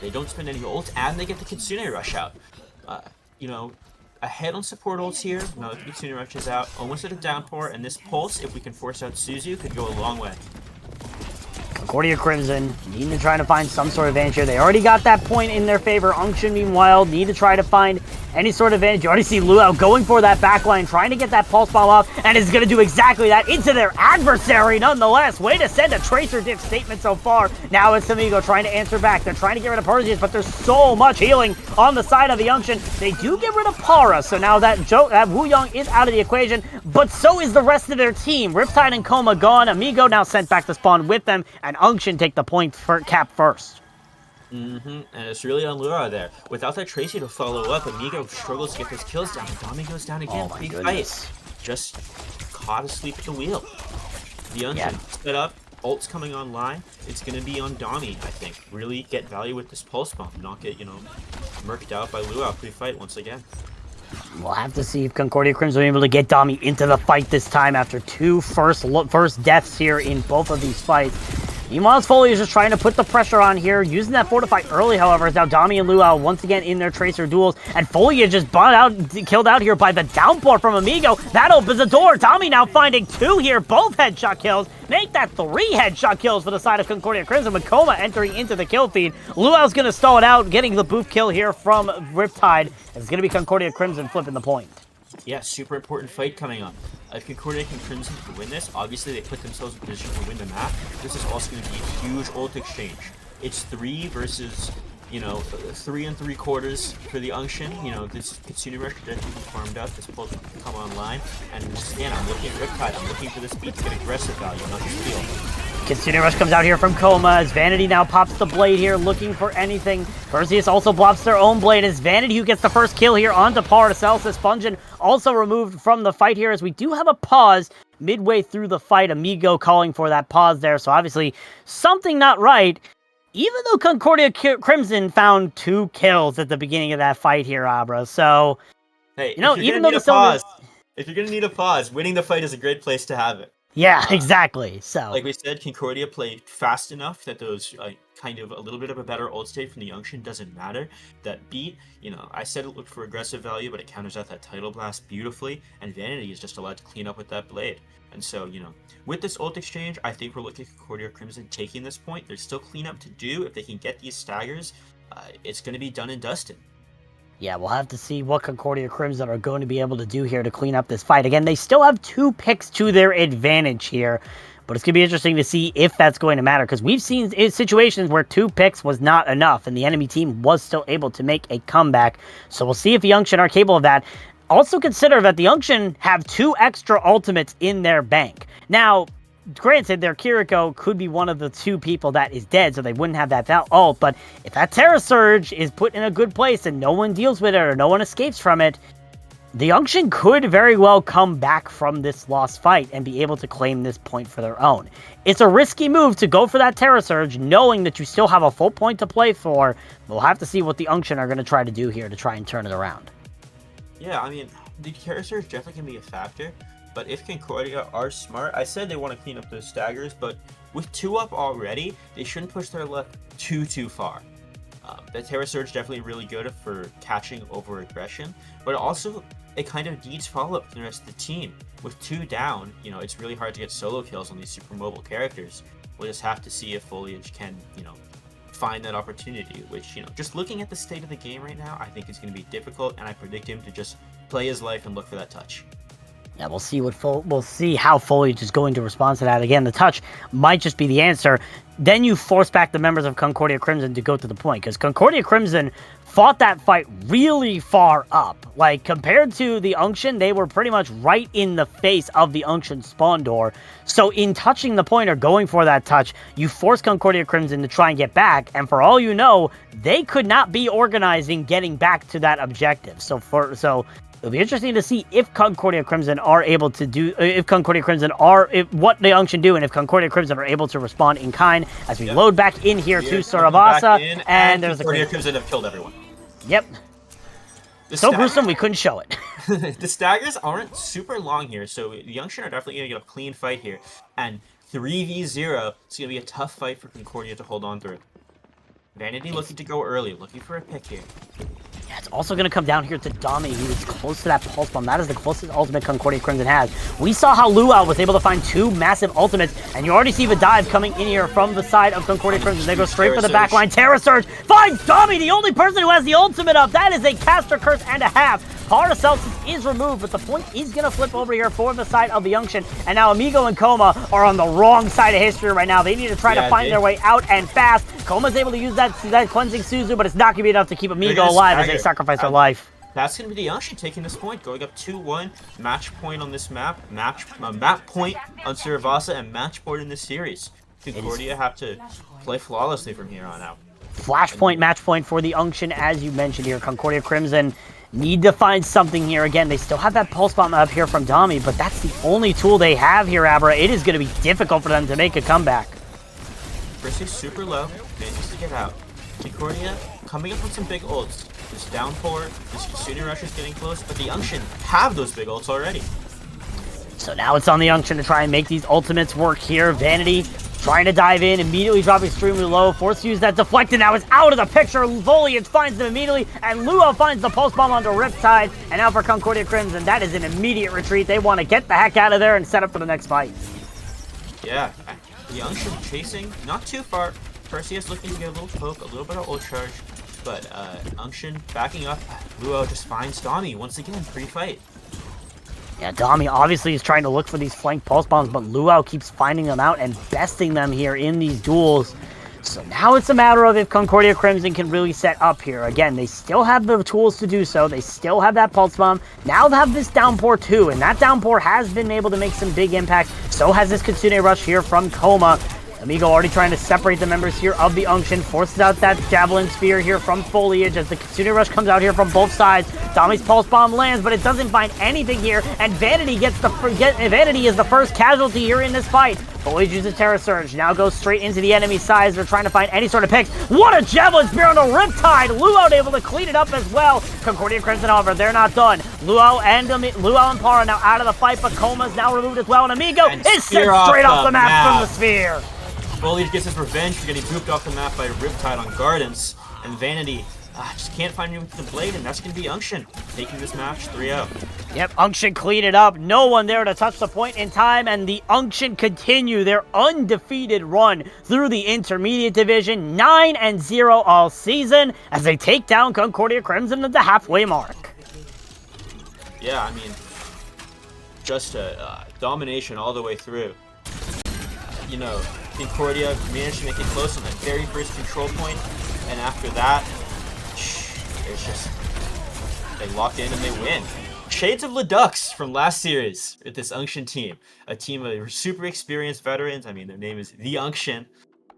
[SPEAKER 2] They don't spend any ults, and they get the Kitsune Rush out. Ahead on support ults here. Now the Kitsune Rush is out, almost at a downpour, and this Pulse, if we can force out Suzu, could go a long way.
[SPEAKER 1] Concordia Crimson need to try to find some sort of advantage here. They already got that point in their favor. Unction, meanwhile, need to try to find any sort of advantage. You already see Luau going for that backline, trying to get that Pulse Bomb off, and is going to do exactly that into their adversary, nonetheless. Way to send a Tracer Diff statement so far. Now it's Amigo trying to answer back. They're trying to get rid of Perseus, but there's so much healing on the side of the Unction. They do get rid of Para, so now that Wu Young is out of the equation, but so is the rest of their team. Riptide and Coma gone. Amigo now sent back to spawn with them, and Unction take the point for cap first.
[SPEAKER 2] And it's really on Lura there. Without that Tracy to follow up, Amigo struggles to get those kills down. Dami goes down again. Big fight. Just caught asleep at the wheel. The Unction set up. Ult's coming online. It's going to be on Dami, I think. Really get value with this Pulse Bomb. Not get, murked out by Lua pre-fight once again.
[SPEAKER 1] We'll have to see if Concordia Crimson are able to get Dami into the fight this time after 2 first deaths here in both of these fights. Meanwhile, Foley is just trying to put the pressure on here, using that Fortify early, however, as now Dami and Luau once again in their Tracer duels, and Foley is just killed out here by the downpour from Amigo. That opens the door. Dami now finding 2 here, both headshot kills. Make that 3 headshot kills for the side of Concordia Crimson, with Coma entering into the kill feed. Luau's going to stall it out, getting the boof kill here from Riptide. It's going to be Concordia Crimson flipping the point.
[SPEAKER 2] Yeah, super important fight coming up. If Concordia and Crimson can win this, obviously they put themselves in position to win the map. This is also going to be a huge ult exchange. It's 3 versus, 3 3/4 for the Unction. This Kitsune Rush could be farmed out. This pulse can come online. And again, I'm looking at Riptide. I'm looking for this beat to get aggressive value, not just feel.
[SPEAKER 1] Kitsune Rush comes out here from Coma as Vanity now pops the blade here, looking for anything. Perseus also blocks their own blade as Vanity, who gets the first kill here onto Paracelsus. Function also removed from the fight here as we do have a pause midway through the fight. Amigo calling for that pause there, so obviously something not right. Even though Concordia Crimson found 2 kills at the beginning of that fight here, Abra. So,
[SPEAKER 2] hey,
[SPEAKER 1] even though
[SPEAKER 2] if you're gonna need a pause, winning the fight is a great place to have it.
[SPEAKER 1] Yeah, exactly. So,
[SPEAKER 2] like we said, Concordia played fast enough that those kind of a little bit of a better ult state from the Unction doesn't matter. That beat, I said it looked for aggressive value, but it counters out that Tidal Blast beautifully, and Vanity is just allowed to clean up with that blade. And so, with this ult exchange, I think we're looking at Concordia Crimson taking this point. There's still cleanup to do. If they can get these staggers, it's going to be done and dusted.
[SPEAKER 1] Yeah, we'll have to see what Concordia Crimson are going to be able to do here to clean up this fight. Again, they still have 2 picks to their advantage here, but it's going to be interesting to see if that's going to matter, because we've seen situations where 2 picks was not enough, and the enemy team was still able to make a comeback. So we'll see if the Unction are capable of that. Also consider that the Unction have 2 extra ultimates in their bank. Now, granted, their Kiriko could be one of the 2 people that is dead, so they wouldn't have that ult, but if that Terra Surge is put in a good place and no one deals with it or no one escapes from it, The Unction could very well come back from this lost fight and be able to claim this point for their own. It's a risky move to go for that Terra Surge, knowing that you still have a full point to play for. We'll have to see what the Unction are going to try to do here to try and turn it around.
[SPEAKER 2] Yeah, I mean, the Terra Surge definitely can be a factor, but if Concordia are smart, I said they want to clean up those staggers, but with 2 up already, they shouldn't push their luck too far. The Terra Surge definitely really good for catching over aggression, but also it kind of needs follow-up from the rest of the team. With 2 down, you know, it's really hard to get solo kills on these super mobile characters. We'll just have to see if Foliage can, you know, find that opportunity, which, you know, just looking at the state of the game right now, I think it's going to be difficult, and I predict him to just play his life and look for that touch.
[SPEAKER 1] Yeah, we'll see how Foliage is going to respond to that. Again, the touch might just be the answer. Then you force back the members of Concordia Crimson to go to the point, because Concordia Crimson fought that fight really far up. Like, compared to the Unction, they were pretty much right in the face of the Unction spawn door. So in touching the point or going for that touch, you force Concordia Crimson to try and get back, and for all you know, they could not be organizing getting back to that objective. So it'll be interesting to see if Concordia Crimson are able to do, what the Unction do, and if Concordia Crimson are able to respond in kind as we load back in here to Sarabasa, and there's
[SPEAKER 2] Concordia Crimson have killed everyone.
[SPEAKER 1] Yep. So gruesome, we couldn't show it.
[SPEAKER 2] The staggers aren't super long here, so the Unction are definitely going to get a clean fight here, and 3v0, it's going to be a tough fight for Concordia to hold on through. Vanity looking to go early, looking for a pick here.
[SPEAKER 1] Yeah, it's also going to come down here to Dami, who is close to that Pulse Bomb. That is the closest ultimate Concordia Crimson has. We saw how Luau was able to find 2 massive ultimates, and you already see the dive coming in here from the side of Concordia Crimson. They go straight for the backline. Terra Surge finds Dami, the only person who has the ultimate up. That is a caster curse and a half. Paracelsus is removed, but the point is going to flip over here for the side of the Unction. And now Amigo and Coma are on the wrong side of history right now. They need to try to find their way out and fast. Coma's able to use that cleansing Suzu, but it's not going to be enough to keep Amigo alive as they sacrifice their life.
[SPEAKER 2] That's going to be the Unction taking this point, going up 2-1. Match point on this map, map point on Saravasa, and match point in this series. Concordia have to play flawlessly from here on out.
[SPEAKER 1] Flashpoint, match point for the Unction, as you mentioned here. Concordia Crimson need to find something here. Again, they still have that Pulse Bomb up here from Dami, but that's the only tool they have here, Abra. It is going to be difficult for them to make a comeback.
[SPEAKER 2] Percy's super low, manages to get out. Concordia coming up with some big ults. This downpour, this Kitsune Rush is getting close, but the Unction have those big ults already.
[SPEAKER 1] So now it's on the Unction to try and make these ultimates work here. Vanity trying to dive in, immediately dropping extremely low, forced to use that deflect, and now it's out of the picture. Foliage finds them immediately, and Luo finds the Pulse Bomb onto Riptide, and now for Concordia Crimson, that is an immediate retreat. They want to get the heck out of there and set up for the next fight.
[SPEAKER 2] Yeah, the Unction chasing, not too far. Perseus looking to get a little poke, a little bit of ult charge, but Unction backing up. Luo just finds Dami once again, pre-fight.
[SPEAKER 1] Yeah, Dami obviously is trying to look for these flank pulse bombs, but Luau keeps finding them out and besting them here in these duels. So now it's a matter of if Concordia Crimson can really set up here. Again, they still have the tools to do so. They still have that pulse bomb. Now they have this downpour too, and that downpour has been able to make some big impact. So has this Kitsune Rush here from Coma. Amigo already trying to separate the members here of the Unction, forces out that Javelin Spear here from Foliage as the Kitsune Rush comes out here from both sides. Dami's Pulse Bomb lands, but it doesn't find anything here, and Vanity Vanity is the first casualty here in this fight. Foliage uses Terra Surge, now goes straight into the enemy sides. They're trying to find any sort of picks. What a Javelin Spear on the Riptide! Luau able to clean it up as well. Concordia Crimson, however, they're not done. Luau and Para now out of the fight, but Coma's now removed as well, and Amigo is sent straight off the map from the Sphere.
[SPEAKER 2] Foliage gets his revenge for getting booped off the map by Riptide on Gardens, and Vanity just can't find him with the blade, and that's going to be Unction taking this match 3-0.
[SPEAKER 1] Yep, Unction cleaned it up. No one there to touch the point in time, and the Unction continue their undefeated run through the Intermediate Division, 9-0 all season, as they take down Concordia Crimson at the halfway mark.
[SPEAKER 2] Yeah, I mean, just a domination all the way through. You know, Concordia managed to make it close on that very first control point, and after that, it's just, they lock in and they win. Shades of Ledux from last series with this Unction team. A team of super experienced veterans. I mean, their name is The Unction.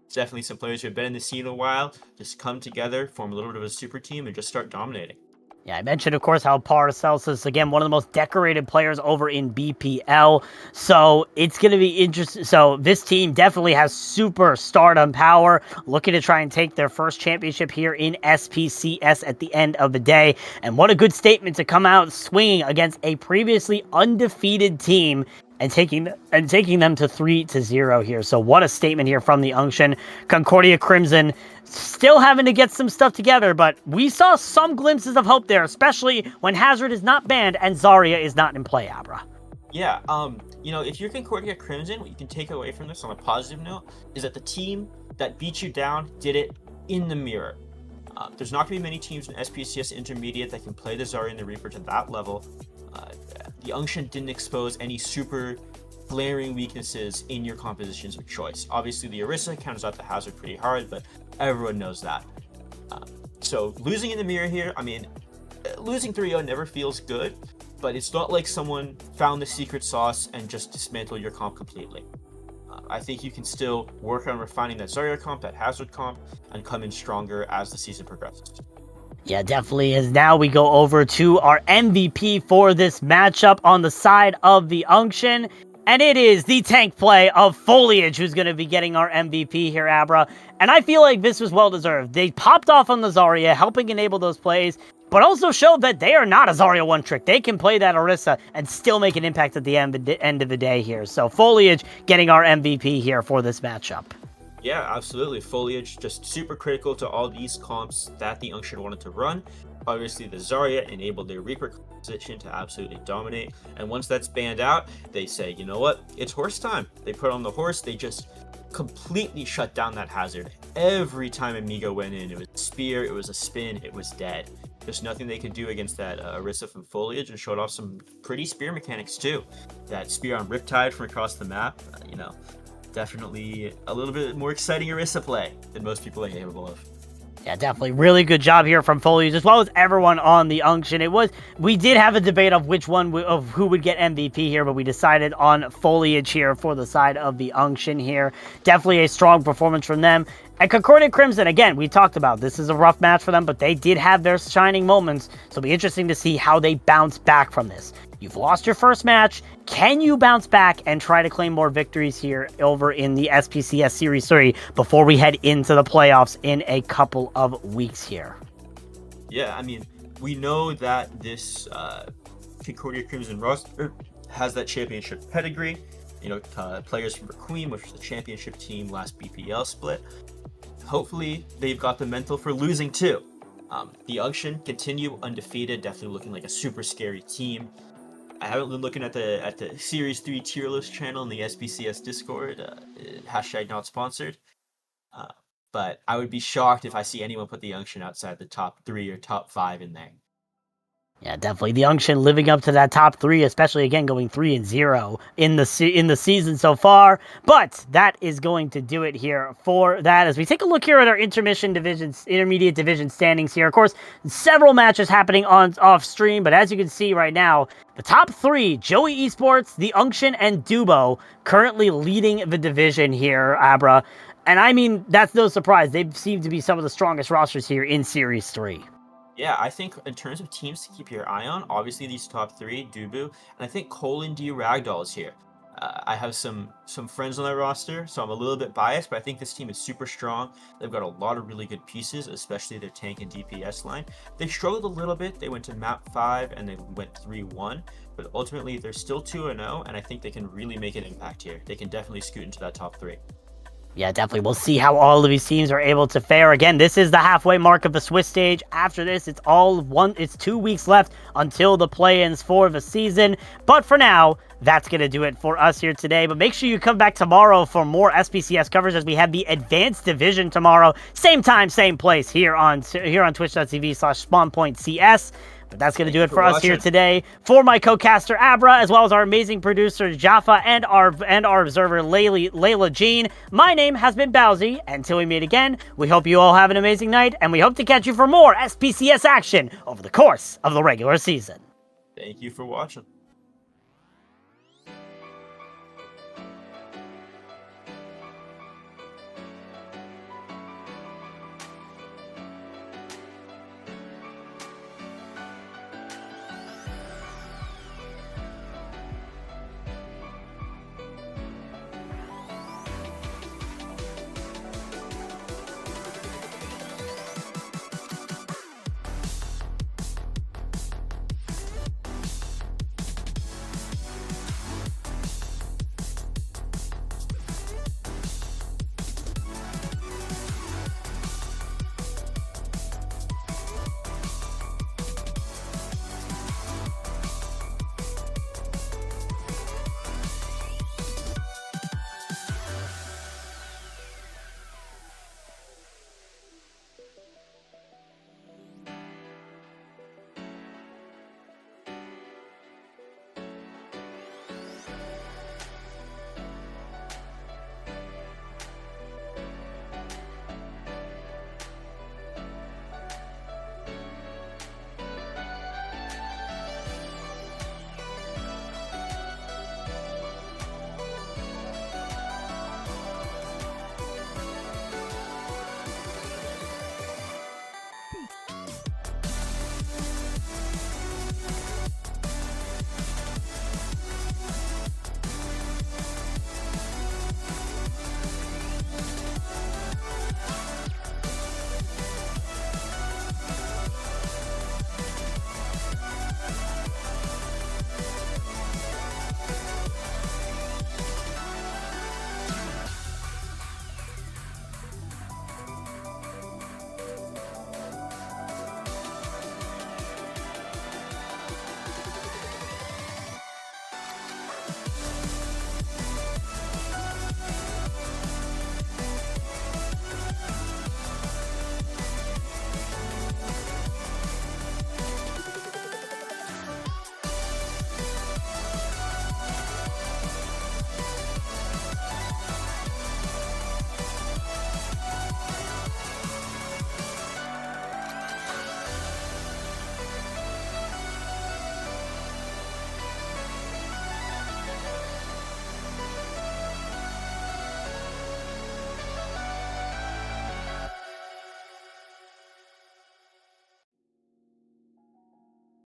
[SPEAKER 2] It's definitely some players who have been in the scene a while, just come together, form a little bit of a super team, and just start dominating.
[SPEAKER 1] Yeah, I mentioned, of course, how Paracelsus, again, one of the most decorated players over in BPL. So it's going to be interesting. So this team definitely has super stardom power, looking to try and take their first championship here in SPCS at the end of the day. And what a good statement to come out swinging against a previously undefeated team and taking them to 3-0 here. So what a statement here from the Unction. Concordia Crimson still having to get some stuff together, but we saw some glimpses of hope there, especially when Hazard is not banned and Zarya is not in play, Abra.
[SPEAKER 2] Yeah, if you're Concordia Crimson, what you can take away from this on a positive note is that the team that beat you down did it in the mirror. There's not going to be many teams in SPCS Intermediate that can play the Zarya and the Reaper to that level. The Unction didn't expose any super glaring weaknesses in your compositions of choice. Obviously, the Orisa counters out the Hazard pretty hard, but everyone knows that. So losing in the mirror here, I mean, losing 3-0 never feels good, but it's not like someone found the secret sauce and just dismantled your comp completely. I think you can still work on refining that Zarya comp, that Hazard comp, and come in stronger as the season progresses.
[SPEAKER 1] Yeah, definitely. As now we go over to our MVP for this matchup on the side of the Unction. And it is the tank play of Foliage who's going to be getting our MVP here, Abra. And I feel like this was well-deserved. They popped off on the Zarya, helping enable those plays, but also showed that they are not a Zarya one-trick. They can play that Orisa and still make an impact at the end of the day here. So Foliage getting our MVP here for this matchup.
[SPEAKER 2] Yeah, absolutely. Foliage just super critical to all these comps that the Unction wanted to run. Obviously, the Zarya enabled their Reaper composition to absolutely dominate. And once that's banned out, they say, you know what? It's horse time. They put on the horse. They just completely shut down that Hazard. Every time Amigo went in, it was a spear, it was a spin, it was dead. There's nothing they could do against that Orisa from Foliage, and showed off some pretty spear mechanics too. That spear on Riptide from across the map, definitely a little bit more exciting Orisa play than most people are capable of.
[SPEAKER 1] Yeah, definitely. Really good job here from Foliage, as well as everyone on the Unction. We did have a debate of who would get MVP here, but we decided on Foliage here for the side of the Unction here. Definitely a strong performance from them. And Concordia Crimson, again, we talked about this is a rough match for them, but they did have their shining moments, so it'll be interesting to see how they bounce back from this. You've lost your first match. Can you bounce back and try to claim more victories here over in the SPCS Series 3 before we head into the playoffs in a couple of weeks here?
[SPEAKER 2] Yeah, I mean, we know that this Concordia Crimson roster has that championship pedigree. Players from Queen, which was the championship team last BPL split. Hopefully, they've got the mental for losing too. The Unction continue undefeated, definitely looking like a super scary team. I haven't been looking at the Series 3 tier list channel in the SPCS Discord, hashtag not sponsored. But I would be shocked if I see anyone put the Unction outside the top 3 or top 5 in there.
[SPEAKER 1] Yeah, definitely. The Unction living up to that top 3, especially, again, going 3-0 in the season so far. But that is going to do it here for that. As we take a look here at our intermediate division standings here. Of course, several matches happening off stream. But as you can see right now, the top 3, Joey Esports, the Unction, and Dubo, currently leading the division here, Abra. And I mean, that's no surprise. They seem to be some of the strongest rosters here in Series 3.
[SPEAKER 2] Yeah, I think in terms of teams to keep your eye on, obviously these top 3, Dubu, and I think Colin D Ragdoll is here. I have some friends on that roster, so I'm a little bit biased, but I think this team is super strong. They've got a lot of really good pieces, especially their tank and DPS line. They struggled a little bit. They went to map 5 and they went 3-1, but ultimately they're still 2-0, and I think they can really make an impact here. They can definitely scoot into that top 3.
[SPEAKER 1] Yeah, definitely. We'll see how all of these teams are able to fare. Again, this is the halfway mark of the Swiss stage. After this, it's 2 weeks left until the play-ins for the season. But for now, that's going to do it for us here today. But make sure you come back tomorrow for more SPCS coverage as we have the Advanced Division tomorrow. Same time, same place here on twitch.tv/SpawnPointCS. But that's going to do it for us here today. For my co-caster Abra, as well as our amazing producer Jaffa, and our observer Layla Jean, my name has been Bowsy. Until we meet again, we hope you all have an amazing night, and we hope to catch you for more SPCS action over the course of the regular season.
[SPEAKER 2] Thank you for watching.